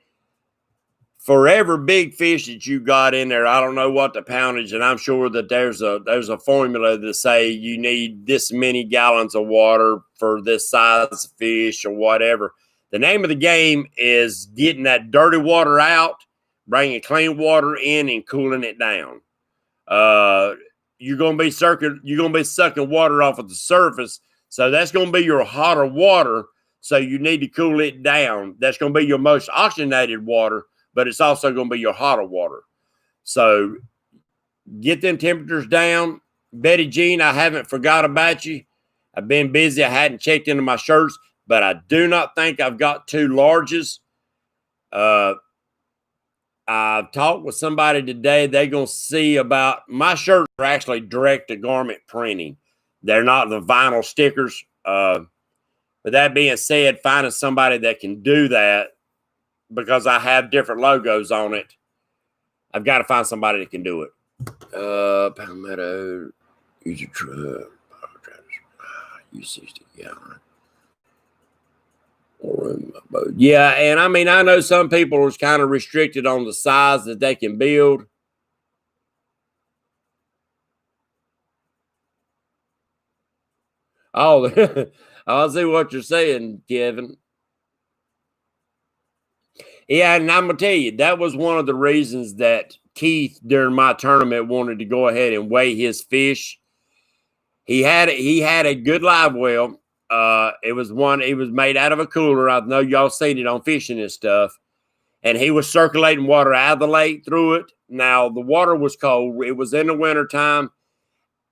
For every big fish that you got in there, I don't know what the poundage, and I'm sure that there's a formula to say you need this many gallons of water for this size of fish or whatever. The name of the game is getting that dirty water out, bringing clean water in, and cooling it down. You're gonna be sucking water off of the surface, so that's gonna be your hotter water. So you need to cool it down. That's gonna be your most oxygenated water, but it's also going to be your hotter water. So get them temperatures down. Betty Jean, I haven't forgot about you. I've been busy. I hadn't checked into my shirts, but I do not think I've got two larges. I I've talked with somebody today. They're going to see about my shirts are actually direct to garment printing. They're not the vinyl stickers. But that being said, finding somebody that can do that, because I have different logos on it, I've got to find somebody that can do it. Palmetto, use your truck, use 60 gallon. Yeah, and I mean, I know some people are kind of restricted on the size that they can build. Oh, I see what you're saying, Kevin. Yeah, and I'm gonna tell you, that was one of the reasons that Keith during my tournament wanted to go ahead and weigh his fish. He had a good live well. It was made out of a cooler. I know y'all seen it on fishing and stuff. And he was circulating water out of the lake through it. Now the water was cold. It was in the wintertime.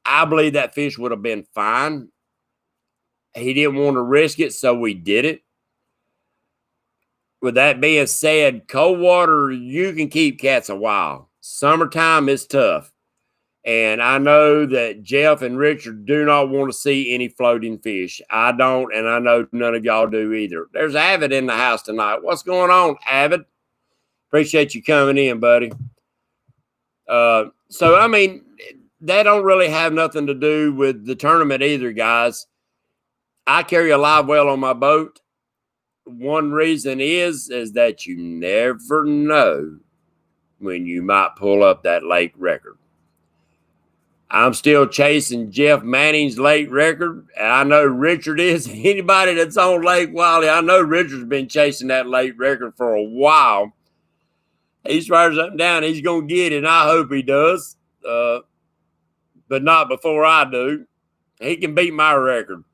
I believe that fish would have been fine. He didn't want to risk it, so we did it. With that being said, cold water, you can keep cats a while. Summertime is tough. And I know that Jeff and Richard do not want to see any floating fish. I don't, and I know none of y'all do either. There's Avid in the house tonight. What's going on, Avid? Appreciate you coming in, buddy. So, I mean, that don't really have nothing to do with the tournament either, guys. I carry a live well on my boat. One reason is that you never know when you might pull up that lake record. I'm still chasing Jeff Manning's lake record. I know Richard is. Anybody that's on Lake Wiley, I know Richard's been chasing that lake record for a while. He swears up and down he's going to get it, and I hope he does. But not before I do. He can beat my record.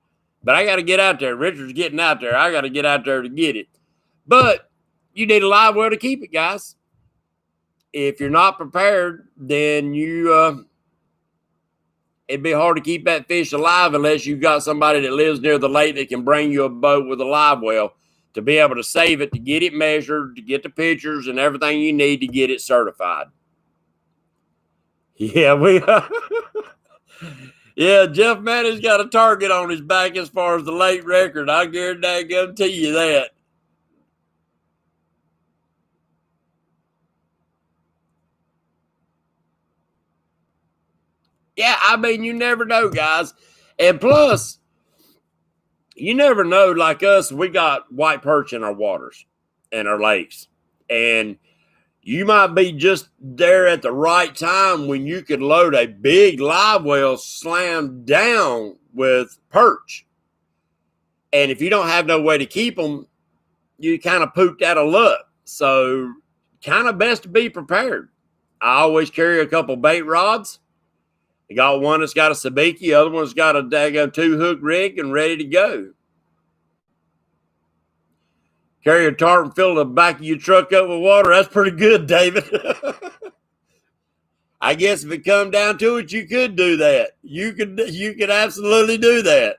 But I got to get out there. Richard's getting out there. I got to get out there to get it. But you need a live well to keep it, guys. If you're not prepared, then it'd be hard to keep that fish alive unless you've got somebody that lives near the lake that can bring you a boat with a live well to be able to save it, to get it measured, to get the pictures and everything you need to get it certified. Yeah, yeah, Jeff Manning's got a target on his back as far as the late record. I guarantee you that. Yeah, I mean, you never know, guys. And plus, you never know, like us, we got white perch in our waters and our lakes. And you might be just there at the right time when you could load a big live well slammed down with perch. And if you don't have no way to keep them, you kind of pooped out of luck. So kind of best to be prepared. I always carry a couple bait rods. I got one that's got a sabiki, other one's got a daggone 2-hook rig and ready to go. Carry a tarp and fill the back of your truck up with water. That's pretty good, David. I guess if it come down to it, you could do that. You could absolutely do that.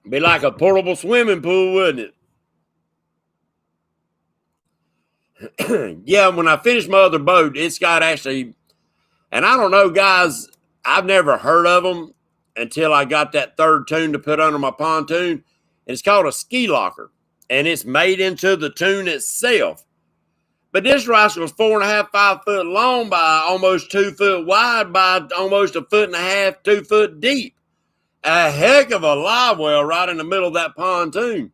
Be like a portable swimming pool, wouldn't it? Yeah, when I finish my other boat, it's got actually, and I don't know, guys, I've never heard of them until I got that third tune to put under my pontoon. It's called a ski locker, and it's made into the tune itself. But this rascal was 4.5, 5 foot long by almost 2 foot wide by almost 1.5 foot, 2 foot deep. A heck of a live well right in the middle of that pontoon.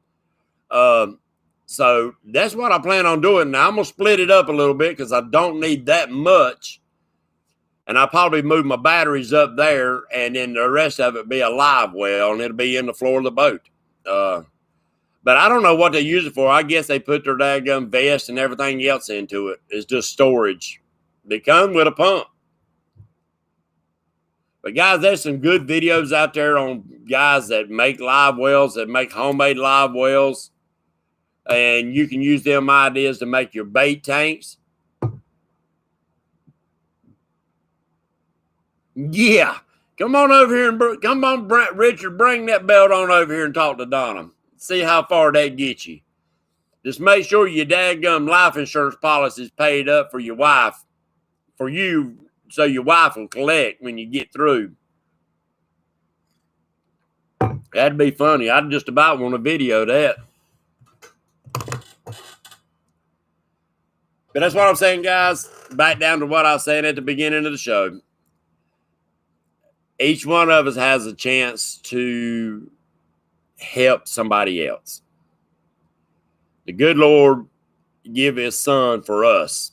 So that's what I plan on doing. Now, I'm going to split it up a little bit because I don't need that much. And I'll probably move my batteries up there, and then the rest of it be a live well, and it'll be in the floor of the boat. But I don't know what they use it for. I guess they put their daggum vest and everything else into it. It's just storage. They come with a pump. But guys, there's some good videos out there on guys that make live wells, that make homemade live wells. And you can use them ideas to make your bait tanks. Yeah. Come on over here and come on, Richard, bring that belt on over here and talk to Donna. See how far that gets you. Just make sure your dadgum life insurance policy is paid up for your wife, for you, so your wife will collect when you get through. That'd be funny. I'd just about want to video that. But that's what I'm saying, guys. Back down to what I was saying at the beginning of the show. Each one of us has a chance to help somebody else. The good Lord give his son for us.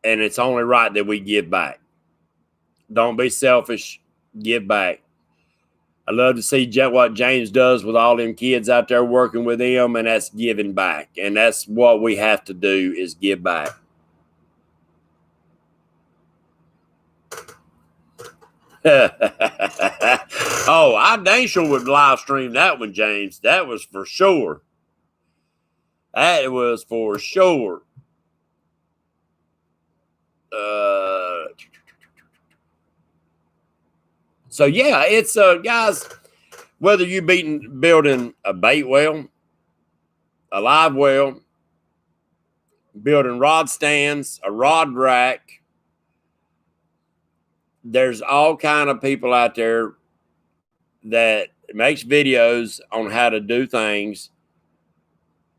And it's only right that we give back. Don't be selfish. Give back. I love to see what James does with all them kids out there working with him, and that's giving back. And that's what we have to do, is give back. Oh, I dang sure would live stream that one, James. That was for sure. That was for sure. So yeah, it's guys, whether you building a bait well, a live well, building rod stands, a rod rack, there's all kind of people out there that makes videos on how to do things,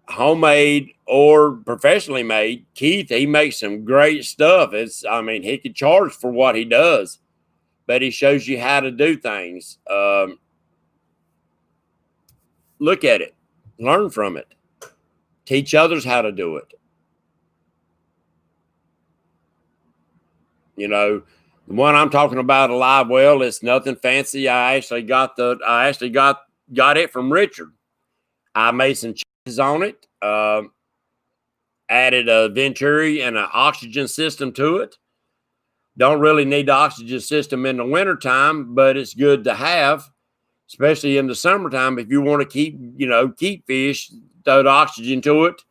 homemade or professionally made. Keith, he makes some great stuff. He could charge for what he does, but he shows you how to do things. Look at it, learn from it, teach others how to do it. You know, the one I'm talking about, a live well, it's nothing fancy. I actually got it from Richard. I made some changes on it, added a venturi and an oxygen system to it. Don't really need the oxygen system in the wintertime, but it's good to have, especially in the summertime. If you want to keep fish, throw the oxygen to it.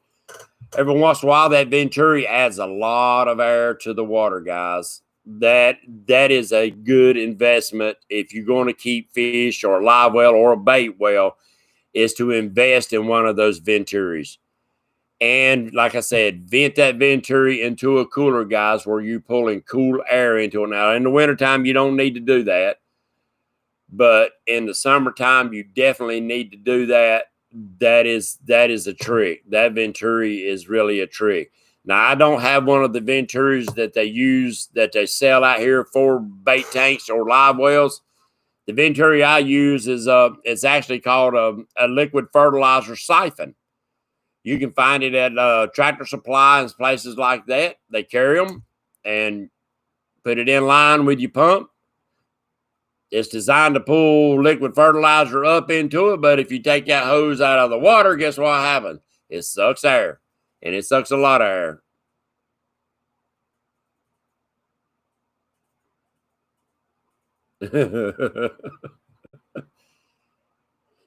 Every once in a while, that venturi adds a lot of air to the water, guys. That is a good investment if you're going to keep fish, or a live well or a bait well, is to invest in one of those venturis. And like I said, vent that venturi into a cooler, guys, where you're pulling cool air into it. Now, in the wintertime, you don't need to do that. But in the summertime, you definitely need to do that. That is a trick. That venturi is really a trick. Now, I don't have one of the venturis that they sell out here for bait tanks or live wells. The venturi I use is it's actually called a liquid fertilizer siphon. You can find it at Tractor Supply and places like that. They carry them and put it in line with your pump. It's designed to pull liquid fertilizer up into it, but if you take that hose out of the water, guess what happens? It sucks air, and it sucks a lot of air.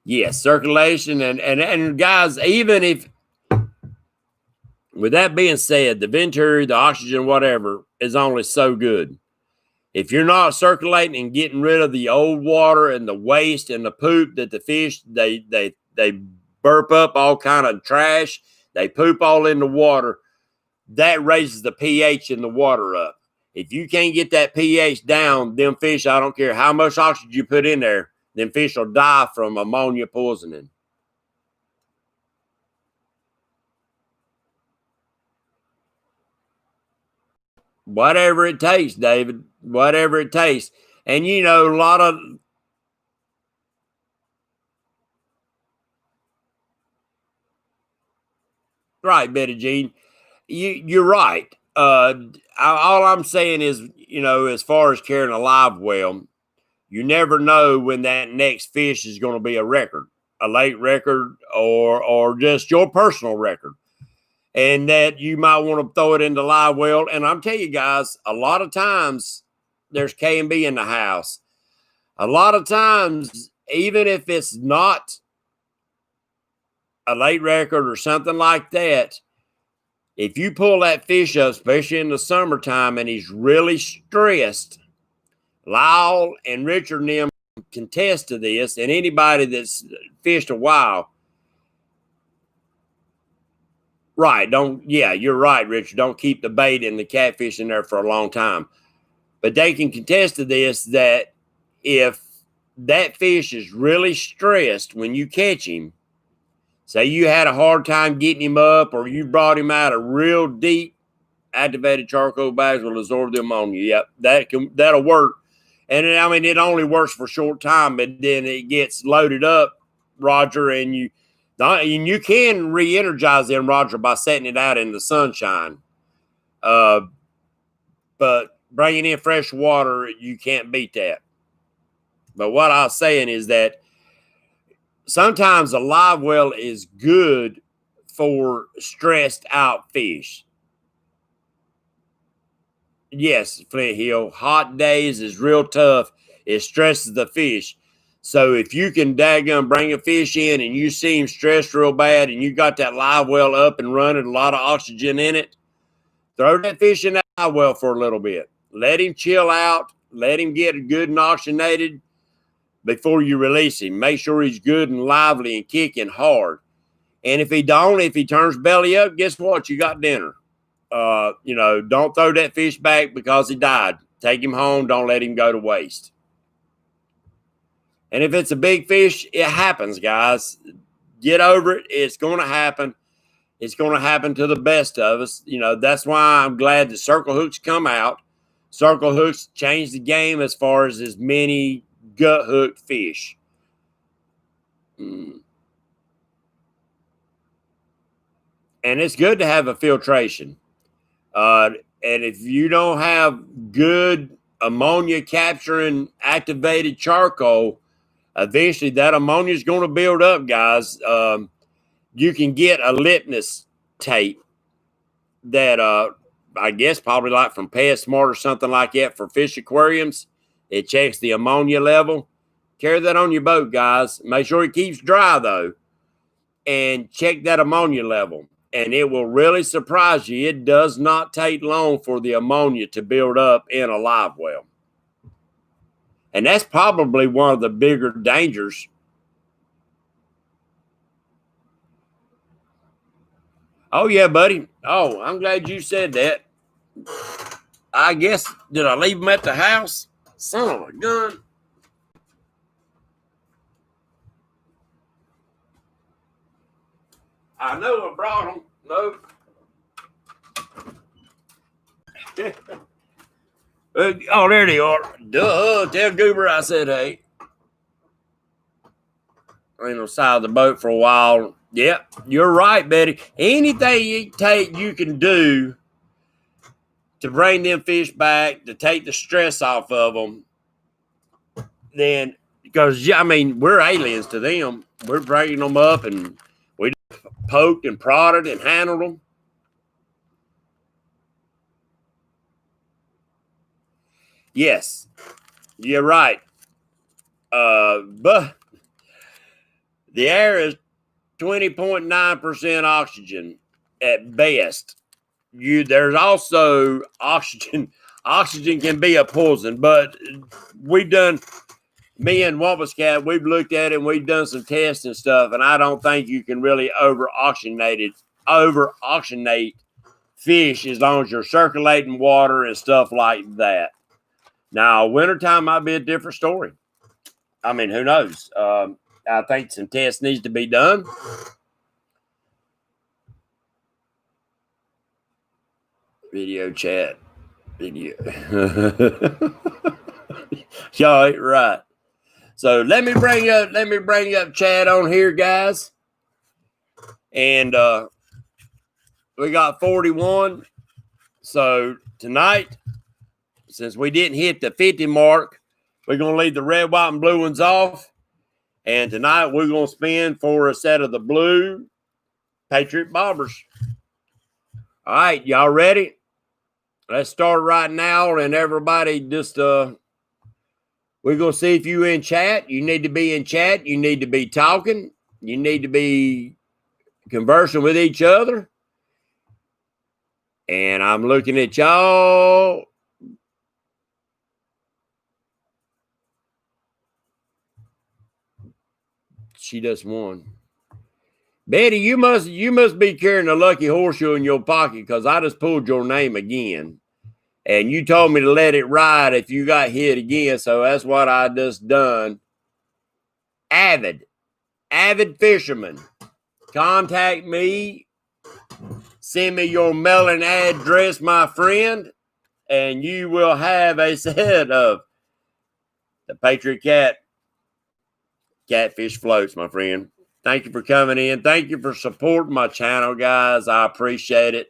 Yes, circulation and guys, even if, with that being said, the venturi, the oxygen, whatever, is only so good. If you're not circulating and getting rid of the old water and the waste and the poop that the fish, they burp up all kind of trash, they poop all in the water, that raises the pH in the water up. If you can't get that pH down, them fish, I don't care how much oxygen you put in there, them fish will die from ammonia poisoning. Whatever it takes, David, whatever it takes. And, a lot of, right, Betty Jean, you're right. All I'm saying is, as far as carrying a live well, you never know when that next fish is going to be a record, a late record, or just your personal record. And that you might want to throw it into live well. And I'm telling you guys, a lot of times there's K&B in the house. A lot of times, even if it's not a late record or something like that, if you pull that fish up, especially in the summertime, and he's really stressed, Lyle and Richard and them contest to this, and anybody that's fished a while, Right. You're right, Richard. Don't keep the bait and the catfish in there for a long time. But they can contest to this that if that fish is really stressed when you catch him, say you had a hard time getting him up or you brought him out of real deep, activated charcoal bags will absorb the ammonia. Yep, that'll work. And I mean, it only works for a short time, but then it gets loaded up, Roger, and you can re-energize them, Roger, by setting it out in the sunshine. But bringing in fresh water, you can't beat that. But what I was saying is that sometimes a live well is good for stressed out fish. Yes, Flint Hill, hot days is real tough. It stresses the fish. So if you can daggum bring a fish in and you see him stressed real bad and you got that live well up and running, a lot of oxygen in it, throw that fish in that live well for a little bit. Let him chill out. Let him get good and oxygenated before you release him. Make sure he's good and lively and kicking hard. And if he turns belly up, guess what? You got dinner. Don't throw that fish back because he died. Take him home. Don't let him go to waste. And if it's a big fish, it happens, guys. Get over it. It's going to happen. It's going to happen to the best of us. That's why I'm glad the circle hooks come out. Circle hooks change the game as far as many gut hooked fish. And it's good to have a filtration. And if you don't have good ammonia capturing activated charcoal, eventually that ammonia is going to build up, guys. You can get a litmus tape that I guess probably like from PetSmart or something like that for fish aquariums. It checks the ammonia level. Carry that on your boat, guys. Make sure it keeps dry, though. And check that ammonia level. And it will really surprise you. It does not take long for the ammonia to build up in a live well. And that's probably one of the bigger dangers. Oh, yeah, buddy. Oh, I'm glad you said that. I guess, did I leave them at the house? Son of a gun. I know I brought them. No. Oh, there they are. Duh. Tell Goober I said, hey. I ain't on the side of the boat for a while. Yep, you're right, Betty. Anything you can do to bring them fish back, to take the stress off of them, then, because, we're aliens to them. We're bringing them up and we poked and prodded and handled them. Yes, you're right. But the air is 20.9% oxygen at best. There's also oxygen. Oxygen can be a poison, but me and Wampus we've looked at it and we've done some tests and stuff, and I don't think you can really over-oxygenate fish as long as you're circulating water and stuff like that. Now, wintertime might be a different story. Who knows? I think some tests needs to be done. Video chat. Video. Y'all ain't right. So let me bring up Chad on here, guys. And we got 41. So tonight, since we didn't hit the 50 mark, we're going to leave the red, white, and blue ones off. And tonight we're going to spin for a set of the blue Patriot bobbers. All right, y'all ready? Let's start right now. And everybody just, we're going to see if you're in chat. You need to be in chat. You need to be talking. You need to be conversing with each other. And I'm looking at y'all. She just won. Betty, you must be carrying a lucky horseshoe in your pocket because I just pulled your name again. And you told me to let it ride if you got hit again. So that's what I just done. Avid fisherman. Contact me. Send me your mailing address, my friend. And you will have a set of the Patriot Catfish floats, my friend. Thank you for coming in. Thank you for supporting my channel, guys. I appreciate it.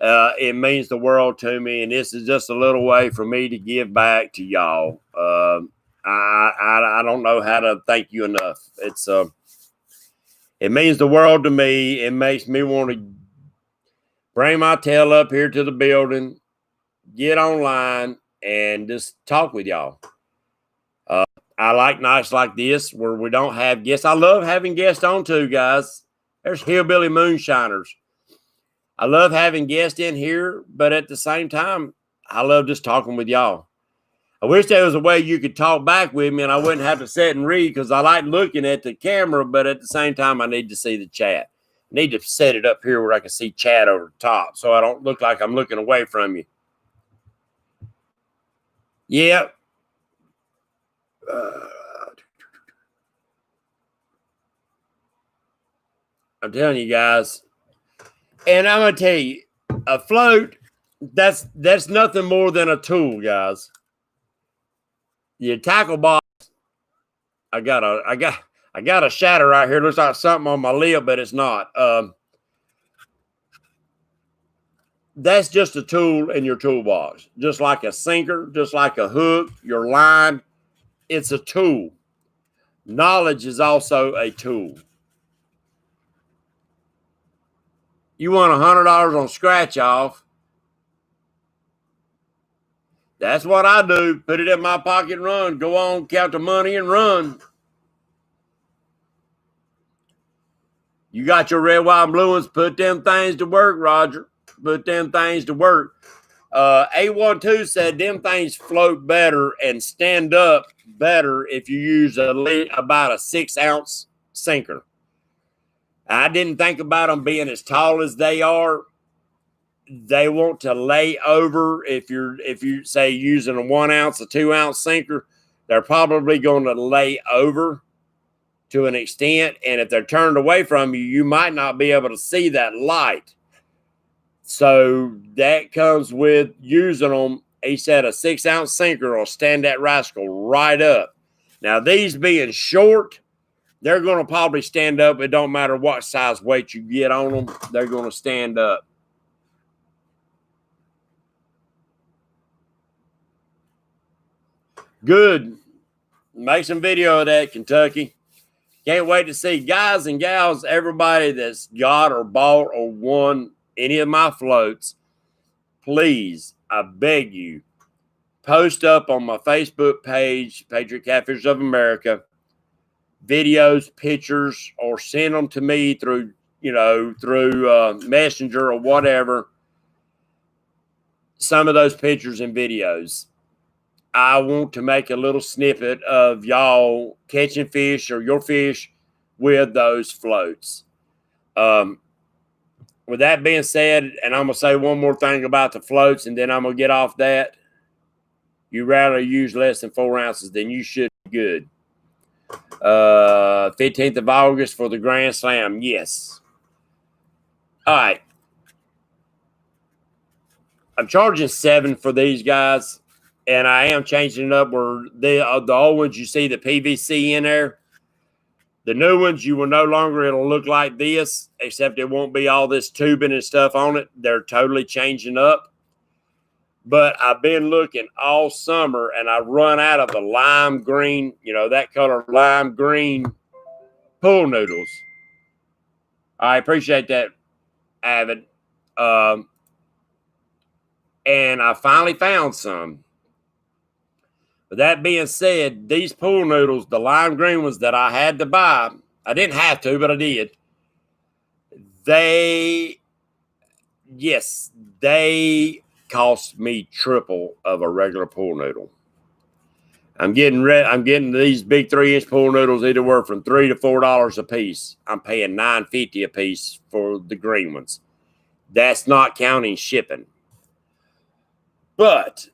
It means the world to me, and this is just a little way for me to give back to y'all. I don't know how to thank you enough. It means the world to me. It makes me want to bring my tail up here to the building, get online, and just talk with y'all. I like nights like this where we don't have guests. I love having guests on too, guys. There's hillbilly moonshiners. I love having guests in here, but at the same time, I love just talking with y'all. I wish there was a way you could talk back with me and I wouldn't have to sit and read because I like looking at the camera, but at the same time, I need to see the chat. I need to set it up here where I can see chat over the top so I don't look like I'm looking away from you. Yeah. I'm telling you guys. And I'm going to tell you, a float, that's nothing more than a tool, guys. Your tackle box, I got a shatter right here. Looks like something on my lip, but it's not. That's just a tool in your toolbox. Just like a sinker, just like a hook, your line, it's a tool. Knowledge is also a tool. You want $100 on scratch off. That's what I do. Put it in my pocket and run. Go on, count the money and run. You got your red, white, and blue ones. Put them things to work, Roger. Put them things to work. A12 said them things float better and stand up better if you use about a 6-ounce sinker. I didn't think about them being as tall as they are. They want to lay over. If you say using a 1 ounce, a 2 ounce sinker, they're probably going to lay over to an extent. And if they're turned away from you, you might not be able to see that light. So that comes with using them. He said a 6 ounce sinker will stand that rascal right up. Now, these being short, they're going to probably stand up. It don't matter what size weight you get on them. They're going to stand up. Good. Make some video of that, Kentucky. Can't wait to see guys and gals, everybody that's got or bought or won any of my floats. Please, I beg you, post up on my Facebook page, Patriot Catfishers of America, videos, pictures, or send them to me through Messenger or whatever. Some of those pictures and videos. I want to make a little snippet of y'all catching fish or your fish with those floats. With that being said, and I'm going to say one more thing about the floats, and then I'm going to get off that. You rather use less than 4 ounces than you should be good. 15th of August for the Grand Slam. Yes. All right. I'm charging $7 for these guys. And I am changing it up where the old ones, you see the PVC in there. The new ones, you will no longer, it'll look like this, except it won't be all this tubing and stuff on it. They're totally changing up. But I've been looking all summer, and I run out of the lime green, that color lime green pool noodles. I appreciate that, Avid. And I finally found some. But that being said, these pool noodles, the lime green ones that I had to buy, I didn't have to, but I did. They cost me triple of a regular pool noodle. I'm getting these big 3-inch pool noodles anywhere from $3 to $4 a piece. I'm paying $9.50 a piece for the green ones. That's not counting shipping. But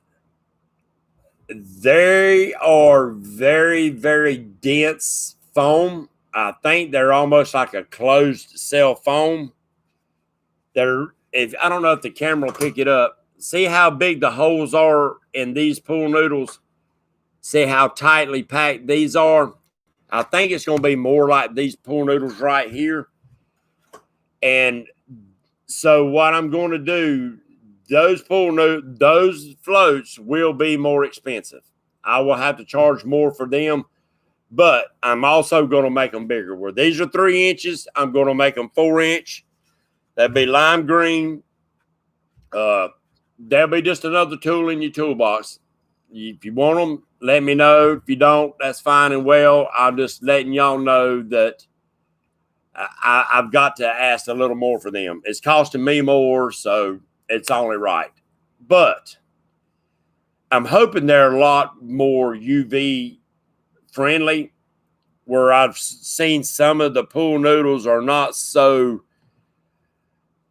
they are very, very dense foam. I think they're almost like a closed cell foam. I don't know if the camera will pick it up. See how big the holes are in these pool noodles? See how tightly packed these are? I think it's going to be more like these pool noodles right here. And so what I'm going to do, those floats will be more expensive. I will have to charge more for them, but I'm also going to make them bigger. Where these are 3 inches, I'm going to make them 4-inch. That'd be lime green. That'll be just another tool in your toolbox. If you want them, let me know. If you don't, that's fine and well. I'm just letting y'all know that I've got to ask a little more for them. It's costing me more, so it's only right. But I'm hoping they're a lot more UV friendly, where I've seen some of the pool noodles are not so,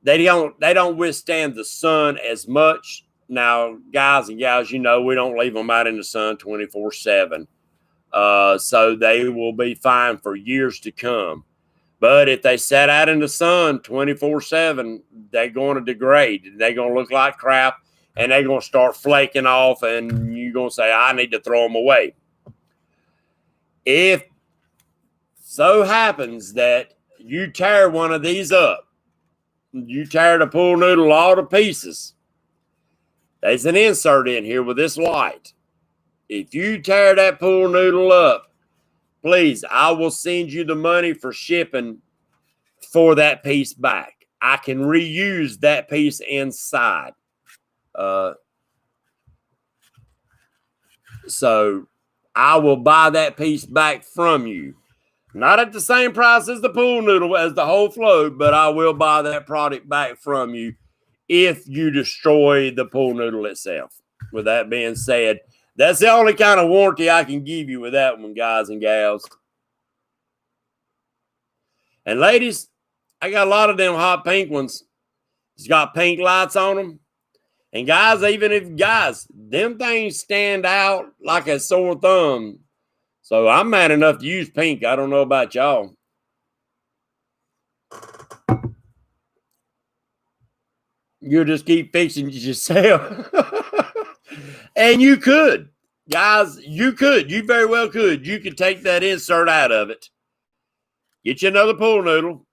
they don't withstand the sun as much. Now, guys and gals, you know, we don't leave them out in the sun 24/7. So they will be fine for years to come. But if they sat out in the sun 24/7, they're going to degrade. They're going to look like crap, and they're going to start flaking off, and you're going to say, I need to throw them away. If so happens that you tear one of these up, you tear the pool noodle all to pieces, there's an insert in here with this light. If you tear that pool noodle up, please, I will send you the money for shipping for that piece back. I can reuse that piece inside. So I will buy that piece back from you. Not at the same price as the pool noodle, as the whole float, but I will buy that product back from you if you destroy the pool noodle itself. With that being said, that's the only kind of warranty I can give you with that one, guys and gals. And ladies, I got a lot of them hot pink ones. It's got pink lights on them. And guys, them things stand out like a sore thumb. So I'm mad enough to use pink. I don't know about y'all. You'll just keep fixing it yourself. And you could. Guys, you could. You very well could. You could take that insert out of it. Get you another pool noodle.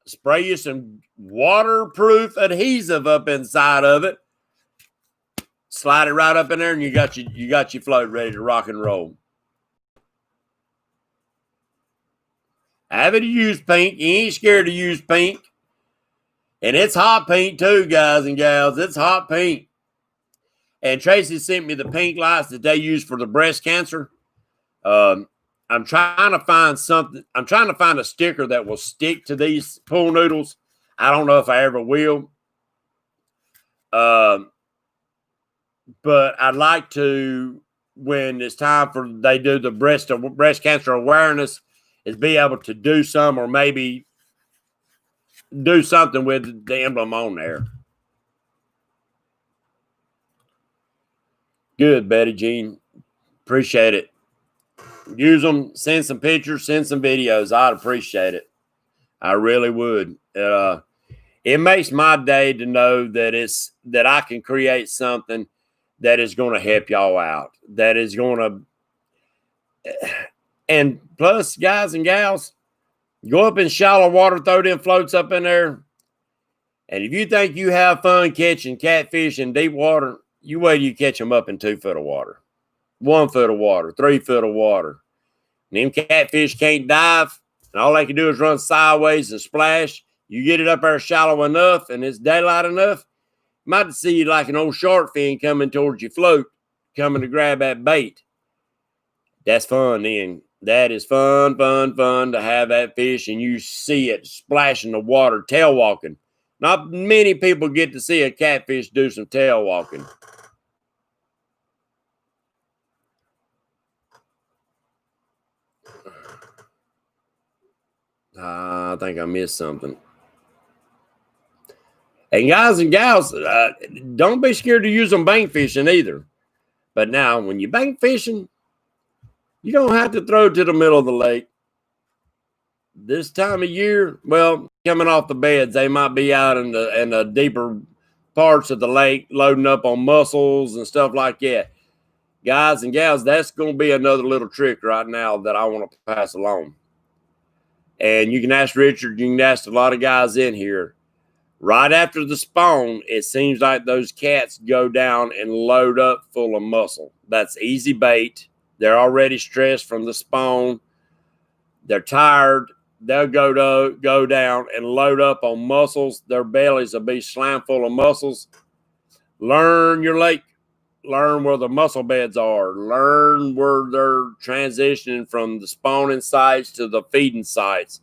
Spray you some waterproof adhesive up inside of it. Slide it right up in there, and you got your float ready to rock and roll. Have it use pink. You ain't scared to use pink. And it's hot pink too, guys and gals. It's hot pink. And Tracy sent me the pink lights that they use for the breast cancer. I'm trying to find something. I'm trying to find a sticker that will stick to these pool noodles. I don't know if I ever will. But I'd like to, when it's time for they do the breast cancer awareness, is be able to do some, or maybe do something with the emblem on there. Good, Betty Jean. Appreciate it. Use them. Send some pictures. Send some videos. I'd appreciate it. I really would. It makes my day to know that I can create something that is going to help y'all out. That is going to, and plus, guys and gals, go up in shallow water, throw them floats up in there. And if you think you have fun catching catfish in deep water, you wait till you catch them up in 2 foot of water, 1 foot of water, 3 foot of water. And them catfish can't dive, and all they can do is run sideways and splash. You get it up there shallow enough, and it's daylight enough, you might see like an old shark fin coming towards your float, coming to grab that bait. That's fun then. That is fun to have that fish, and you see it splashing the water, tail walking. Not many people get to see a catfish do some tail walking. I think I missed something. And guys and gals, don't be scared to use them bank fishing either. But now, when you're bank fishing, you don't have to throw to the middle of the lake. This time of year, well, coming off the beds, they might be out in the deeper parts of the lake loading up on mussels and stuff like that. Guys and gals, that's going to be another little trick right now that I want to pass along. And you can ask Richard, you can ask a lot of guys in here. Right after the spawn, it seems like those cats go down and load up full of mussel. That's easy bait. They're already stressed from the spawn. They're tired. They'll go down and load up on mussels. Their bellies will be slammed full of mussels. Learn your lake. Learn where the mussel beds are. Learn where they're transitioning from the spawning sites to the feeding sites.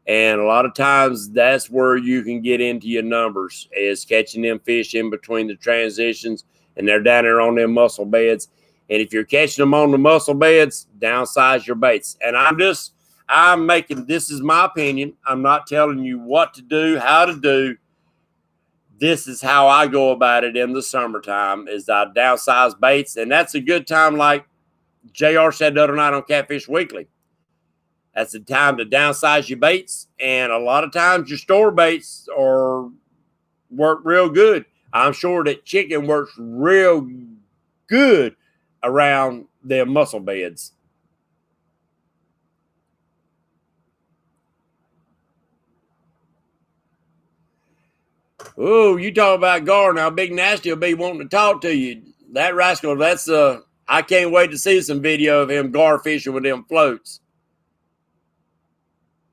And a lot of times that's where you can get into your numbers, is catching them fish in between the transitions, and they're down there on them mussel beds. And if you're catching them on the mussel beds, downsize your baits. And I'm making, this is my opinion. I'm not telling you what to do, how to do. This is how I go about it in the summertime, is I downsize baits. And that's a good time, like JR said the other night on Catfish Weekly. That's the time to downsize your baits. And a lot of times your store baits work real good. I'm sure that chicken works real good around their mussel beds. Oh, you talk about Gar now. Big Nasty will be wanting to talk to you. That rascal, I can't wait to see some video of him gar fishing with them floats.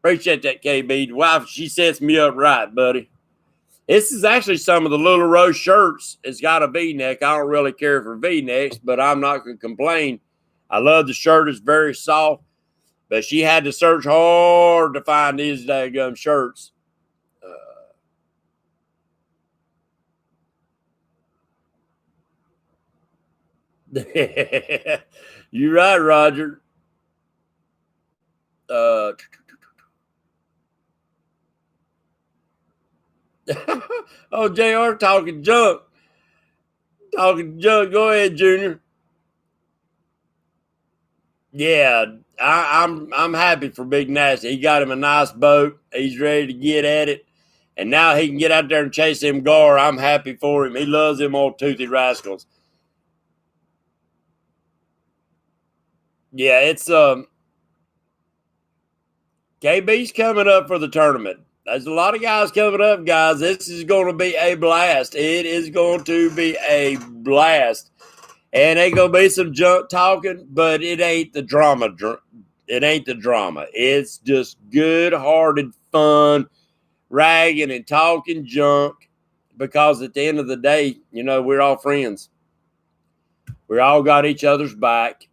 Appreciate that, KB. The wife, she sets me up right, buddy. This is actually some of the Little Rose shirts. It's got a V-neck. I don't really care for V-necks, but I'm not going to complain. I love the shirt. It's very soft. But she had to search hard to find these daggum shirts. You're right, Roger. Oh, JR talking junk. Talking junk. Go ahead, Junior. Yeah, I'm happy for Big Nasty. He got him a nice boat. He's ready to get at it. And now he can get out there and chase him gar. I'm happy for him. He loves them old toothy rascals. Yeah, it's KB's coming up for the tournament. There's a lot of guys coming up, guys. This is going to be a blast. It is going to be a blast. And ain't going to be some junk talking, but it ain't the drama. It ain't the drama. It's just good-hearted fun, ragging and talking junk, because at the end of the day, you know, we're all friends. We all got each other's back.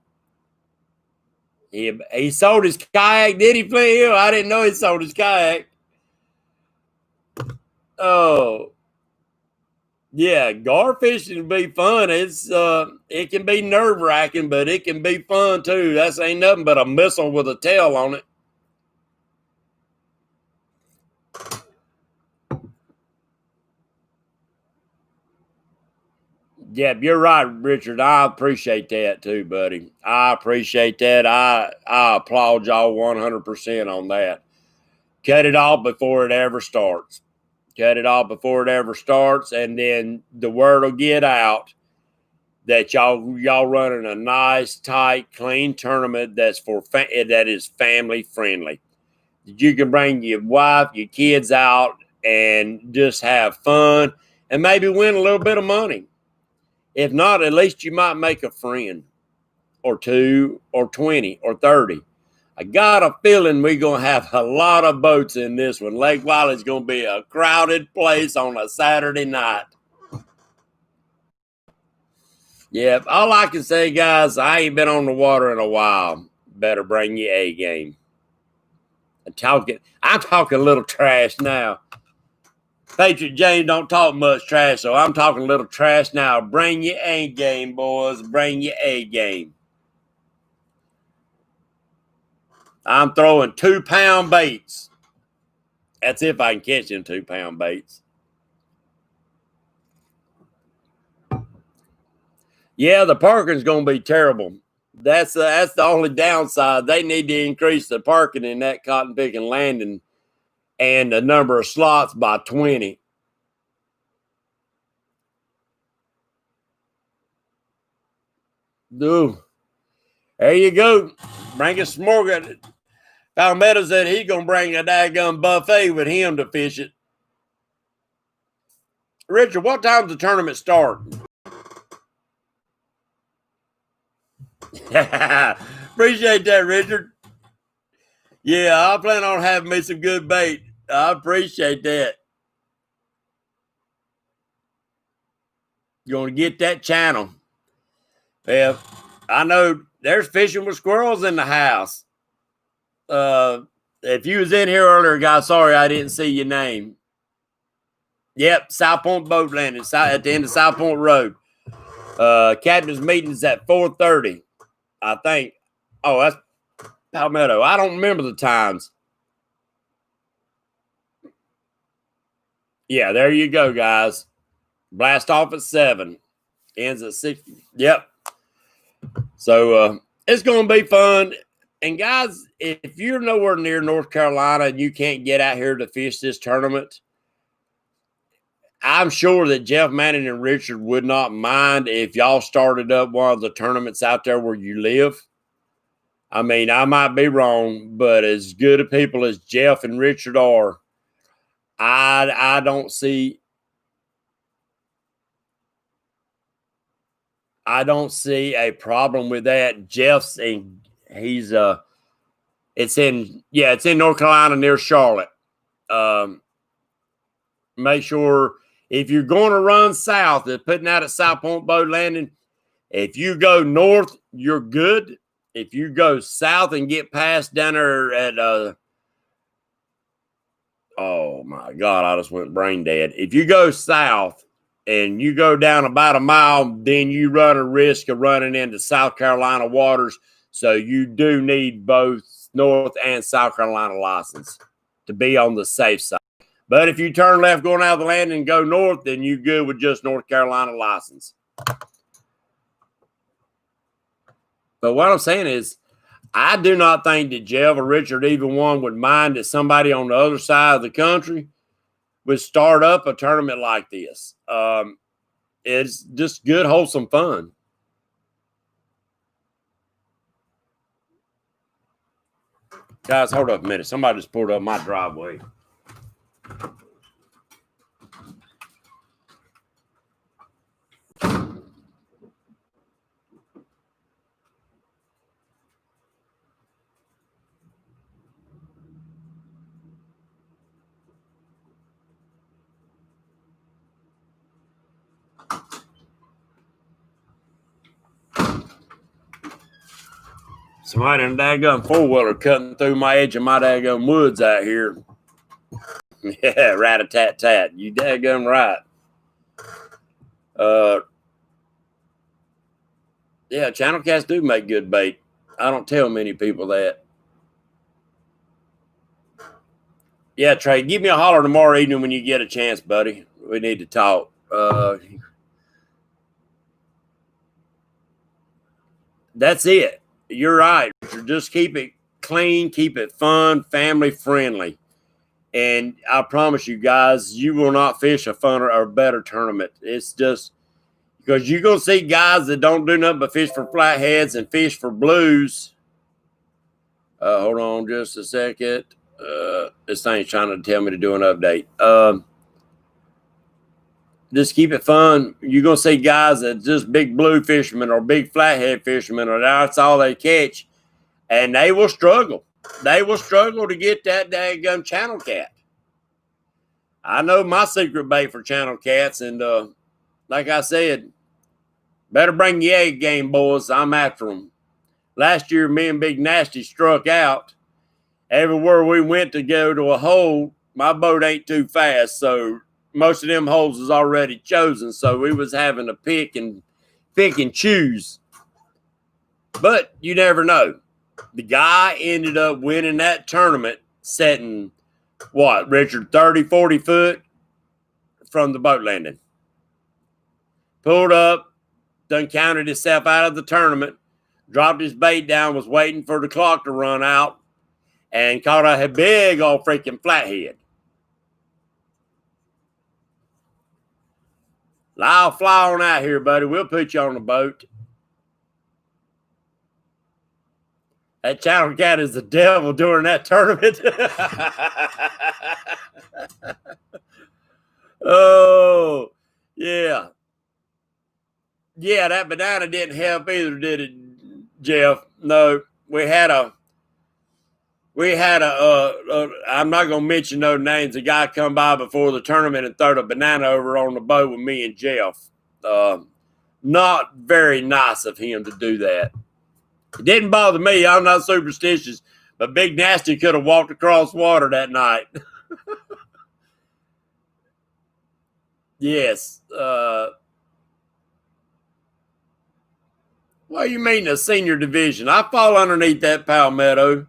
He sold his kayak. Did he, Flint? I didn't know he sold his kayak. Oh, yeah, gar fishing will be fun. It can be nerve wracking, but it can be fun too. That's ain't nothing but a missile with a tail on it. Yeah, you're right, Richard. I appreciate that too, buddy. I appreciate that. I applaud y'all 100% on that. Cut it off before it ever starts. Cut it off before it ever starts, and then the word will get out that y'all running a nice, tight, clean tournament that is family friendly. You can bring your wife, your kids out, and just have fun, and maybe win a little bit of money. If not, at least you might make a friend or two or 20 or 30. I got a feeling we're going to have a lot of boats in this one. Lake Wiley's going to be a crowded place on a Saturday night. Yeah, all I can say, guys, I ain't been on the water in a while. Better bring your A game. I'm talking a little trash now. Patriot James don't talk much trash, so I'm talking a little trash now. Bring your A game, boys. Bring your A game. I'm throwing 2-pound baits. That's if I can catch them 2-pound baits. Yeah, the parking's going to be terrible. That's the only downside. They need to increase the parking in that cotton picking landing and the number of slots by 20. Ooh. There you go. Bring a smorgasbord. Palmetto said he's going to bring a daggum buffet with him to fish it. Richard, what time does the tournament start? Appreciate that, Richard. Yeah, I plan on having me some good bait. I appreciate that. You're going to get that channel. Yeah, I know there's fishing with squirrels in the house. If you was in here earlier, guys, sorry I didn't see your name. Yep, South Point Boat Landing, at the end of South Point Road. Captain's meeting is at 4:30, I think. Oh, that's Palmetto. I don't remember the times. Yeah, there you go, guys. Blast off at 7. Ends at 6. Yep. So it's going to be fun. And, guys, if you're nowhere near North Carolina and you can't get out here to fish this tournament, I'm sure that Jeff Manning and Richard would not mind if y'all started up one of the tournaments out there where you live. I mean, I might be wrong, but as good a people as Jeff and Richard are, I don't see a problem with that. Jeff's in it's in North Carolina near Charlotte. Make sure if you're going to run south, putting out at South Point Boat Landing, if you go north, you're good. If you go south and get past down there at oh my God, I just went brain dead. If you go south and you go down about a mile, then you run a risk of running into South Carolina waters. So you do need both North and South Carolina license to be on the safe side. But if you turn left going out of the landing and go north, then you're good with just North Carolina license. But what I'm saying is, I do not think that Jeff or Richard, either one, would mind that somebody on the other side of the country would start up a tournament like this. It's just good, wholesome fun. Guys, hold up a minute. Somebody just pulled up my driveway. Somebody in a daggum four-wheeler cutting through my edge of my daggum woods out here. Yeah, rat-a-tat-tat. You daggum right. Yeah, channel cats do make good bait. I don't tell many people that. Yeah, Trey, give me a holler tomorrow evening when you get a chance, buddy. We need to talk. That's it. You're right. Just keep it clean, keep it fun, family friendly. And I promise you guys, you will not fish a funner or better tournament. It's just because you're going to see guys that don't do nothing but fish for flatheads and fish for blues. Hold on just a second. This thing's trying to tell me to do an update. Just keep it fun. You're going to see guys that just big blue fishermen or big flathead fishermen, or that's all they catch, and they will struggle. They will struggle to get that daggum channel cat. I know my secret bait for channel cats, and like I said, better bring your egg game, boys. I'm after them. Last year, me and Big Nasty struck out. Everywhere we went to go to a hole, my boat ain't too fast, so most of them holes is already chosen, so we was having to pick and choose. But you never know. The guy ended up winning that tournament, setting what, Richard, 30, 40 foot from the boat landing. Pulled up, done counted himself out of the tournament, dropped his bait down, was waiting for the clock to run out, and caught a big old freaking flathead. I'll fly on out here, buddy. We'll put you on the boat. That channel cat is the devil during that tournament. Oh, yeah. Yeah, that banana didn't help either, did it, Jeff? No, we had a I'm not going to mention no names. A guy come by before the tournament and threw a banana over on the boat with me and Jeff. Not very nice of him to do that. It didn't bother me. I'm not superstitious, but Big Nasty could have walked across water that night. Yes. What do you mean a senior division? I fall underneath that Palmetto.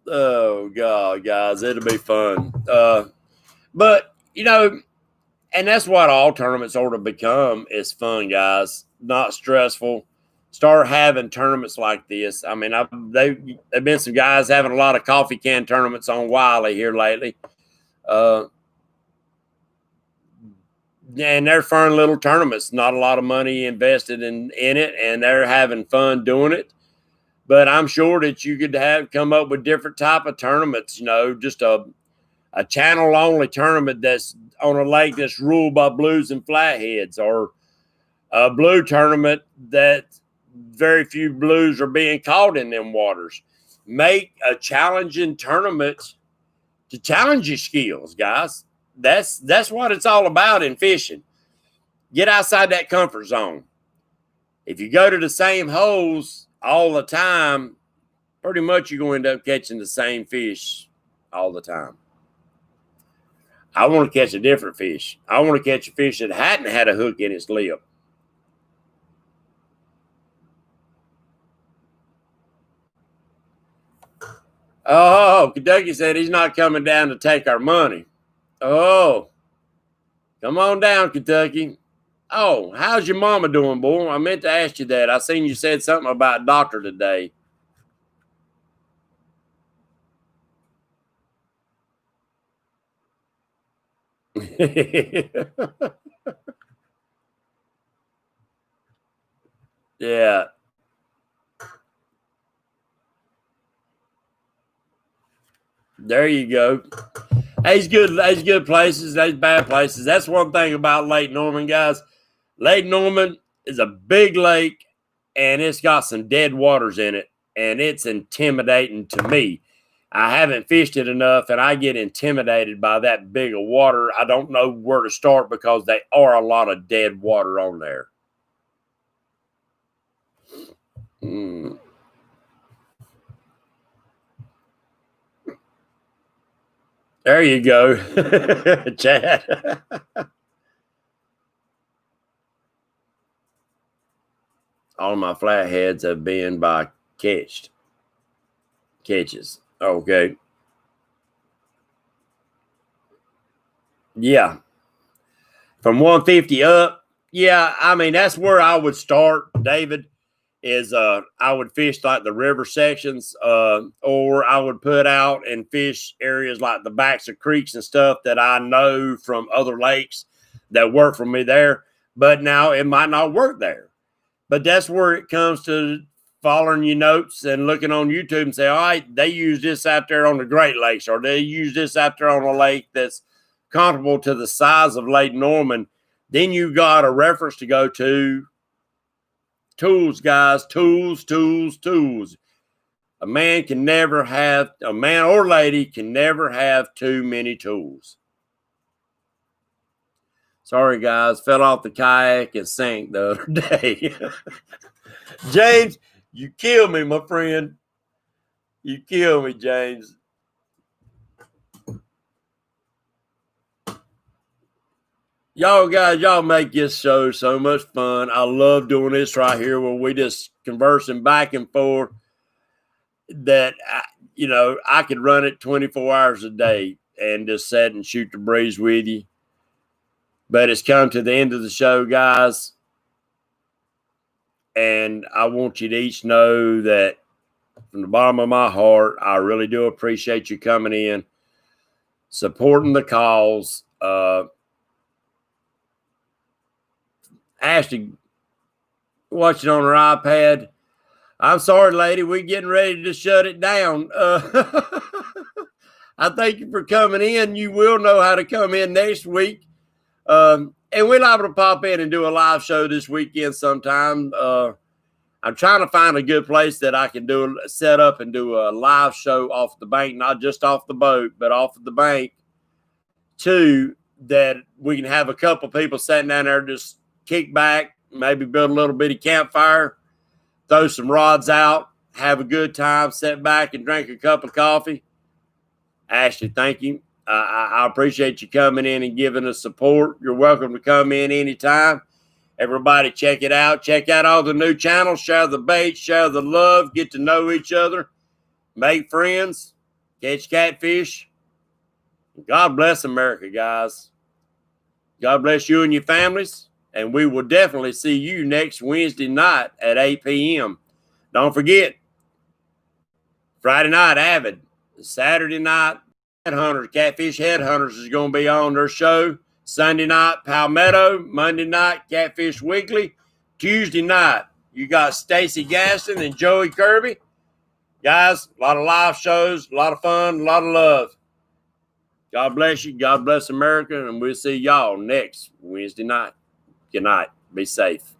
Oh, God, guys, it'll be fun. But, you know, and that's what all tournaments ought to become is fun, guys, not stressful. Start having tournaments like this. I mean, there've been some guys having a lot of coffee can tournaments on Wiley here lately. And they're fun little tournaments, not a lot of money invested in it, and they're having fun doing it. But I'm sure that you could come up with different type of tournaments, you know, just a channel-only tournament that's on a lake that's ruled by blues and flatheads, or a blue tournament that very few blues are being caught in them waters. Make a challenging tournament to challenge your skills, guys. That's what it's all about in fishing. Get outside that comfort zone. If you go to the same holes all the time, pretty much you're going to end up catching the same fish all the time. I want to catch a different fish. I want to catch a fish that hadn't had a hook in its lip. Oh, Kentucky said he's not coming down to take our money. Oh, come on down, Kentucky. Oh, how's your mama doing, boy? I meant to ask you that. I seen you said something about doctor today. Yeah. There you go. There's good places. There's bad places. That's one thing about Lake Norman, guys. Lake Norman is a big lake, and it's got some dead waters in it, and it's intimidating to me. I haven't fished it enough, and I get intimidated by that big of water. I don't know where to start because there are a lot of dead water on there. There you go, Chad. All of my flatheads have been by catches. Okay. Yeah. From 150 up. Yeah, I mean, that's where I would start, David, is I would fish like the river sections, or I would put out and fish areas like the backs of creeks and stuff that I know from other lakes that work for me there. But now it might not work there. But that's where it comes to following your notes and looking on YouTube and say, all right, they use this out there on the Great Lakes, or they use this out there on a lake that's comparable to the size of Lake Norman. Then you got a reference to go to. Tools, guys, tools. A man or lady can never have too many tools. Sorry, guys, fell off the kayak and sank the other day. James, you kill me, my friend. You kill me, James. Y'all guys, y'all make this show so much fun. I love doing this right here where we just conversing back and forth. That I could run it 24 hours a day and just sit and shoot the breeze with you. But it's come to the end of the show, guys. And I want you to each know that from the bottom of my heart, I really do appreciate you coming in, supporting the cause. Ashley, watching on her iPad. I'm sorry, lady. We're getting ready to shut it down. I thank you for coming in. You will know how to come in next week. And we're liable to pop in and do a live show this weekend sometime. I'm trying to find a good place that I can set up and do a live show off the bank, not just off the boat, but off of the bank too, that we can have a couple people sitting down there, just kick back, maybe build a little bitty campfire, throw some rods out, have a good time, sit back and drink a cup of coffee. Ashley, thank you. I appreciate you coming in and giving us support. You're welcome to come in anytime. Everybody check it out. Check out all the new channels. Share the bait. Share the love. Get to know each other. Make friends. Catch catfish. God bless America, guys. God bless you and your families. And we will definitely see you next Wednesday night at 8 p.m. Don't forget, Friday night, Avid. Saturday night, Headhunters, Catfish Headhunters is going to be on their show. Sunday night, Palmetto. Monday night, Catfish Weekly. Tuesday night, you got Stacy Gaston and Joey Kirby. Guys, a lot of live shows, a lot of fun, a lot of love. God bless you. God bless America. And we'll see y'all next Wednesday night. Good night. Be safe.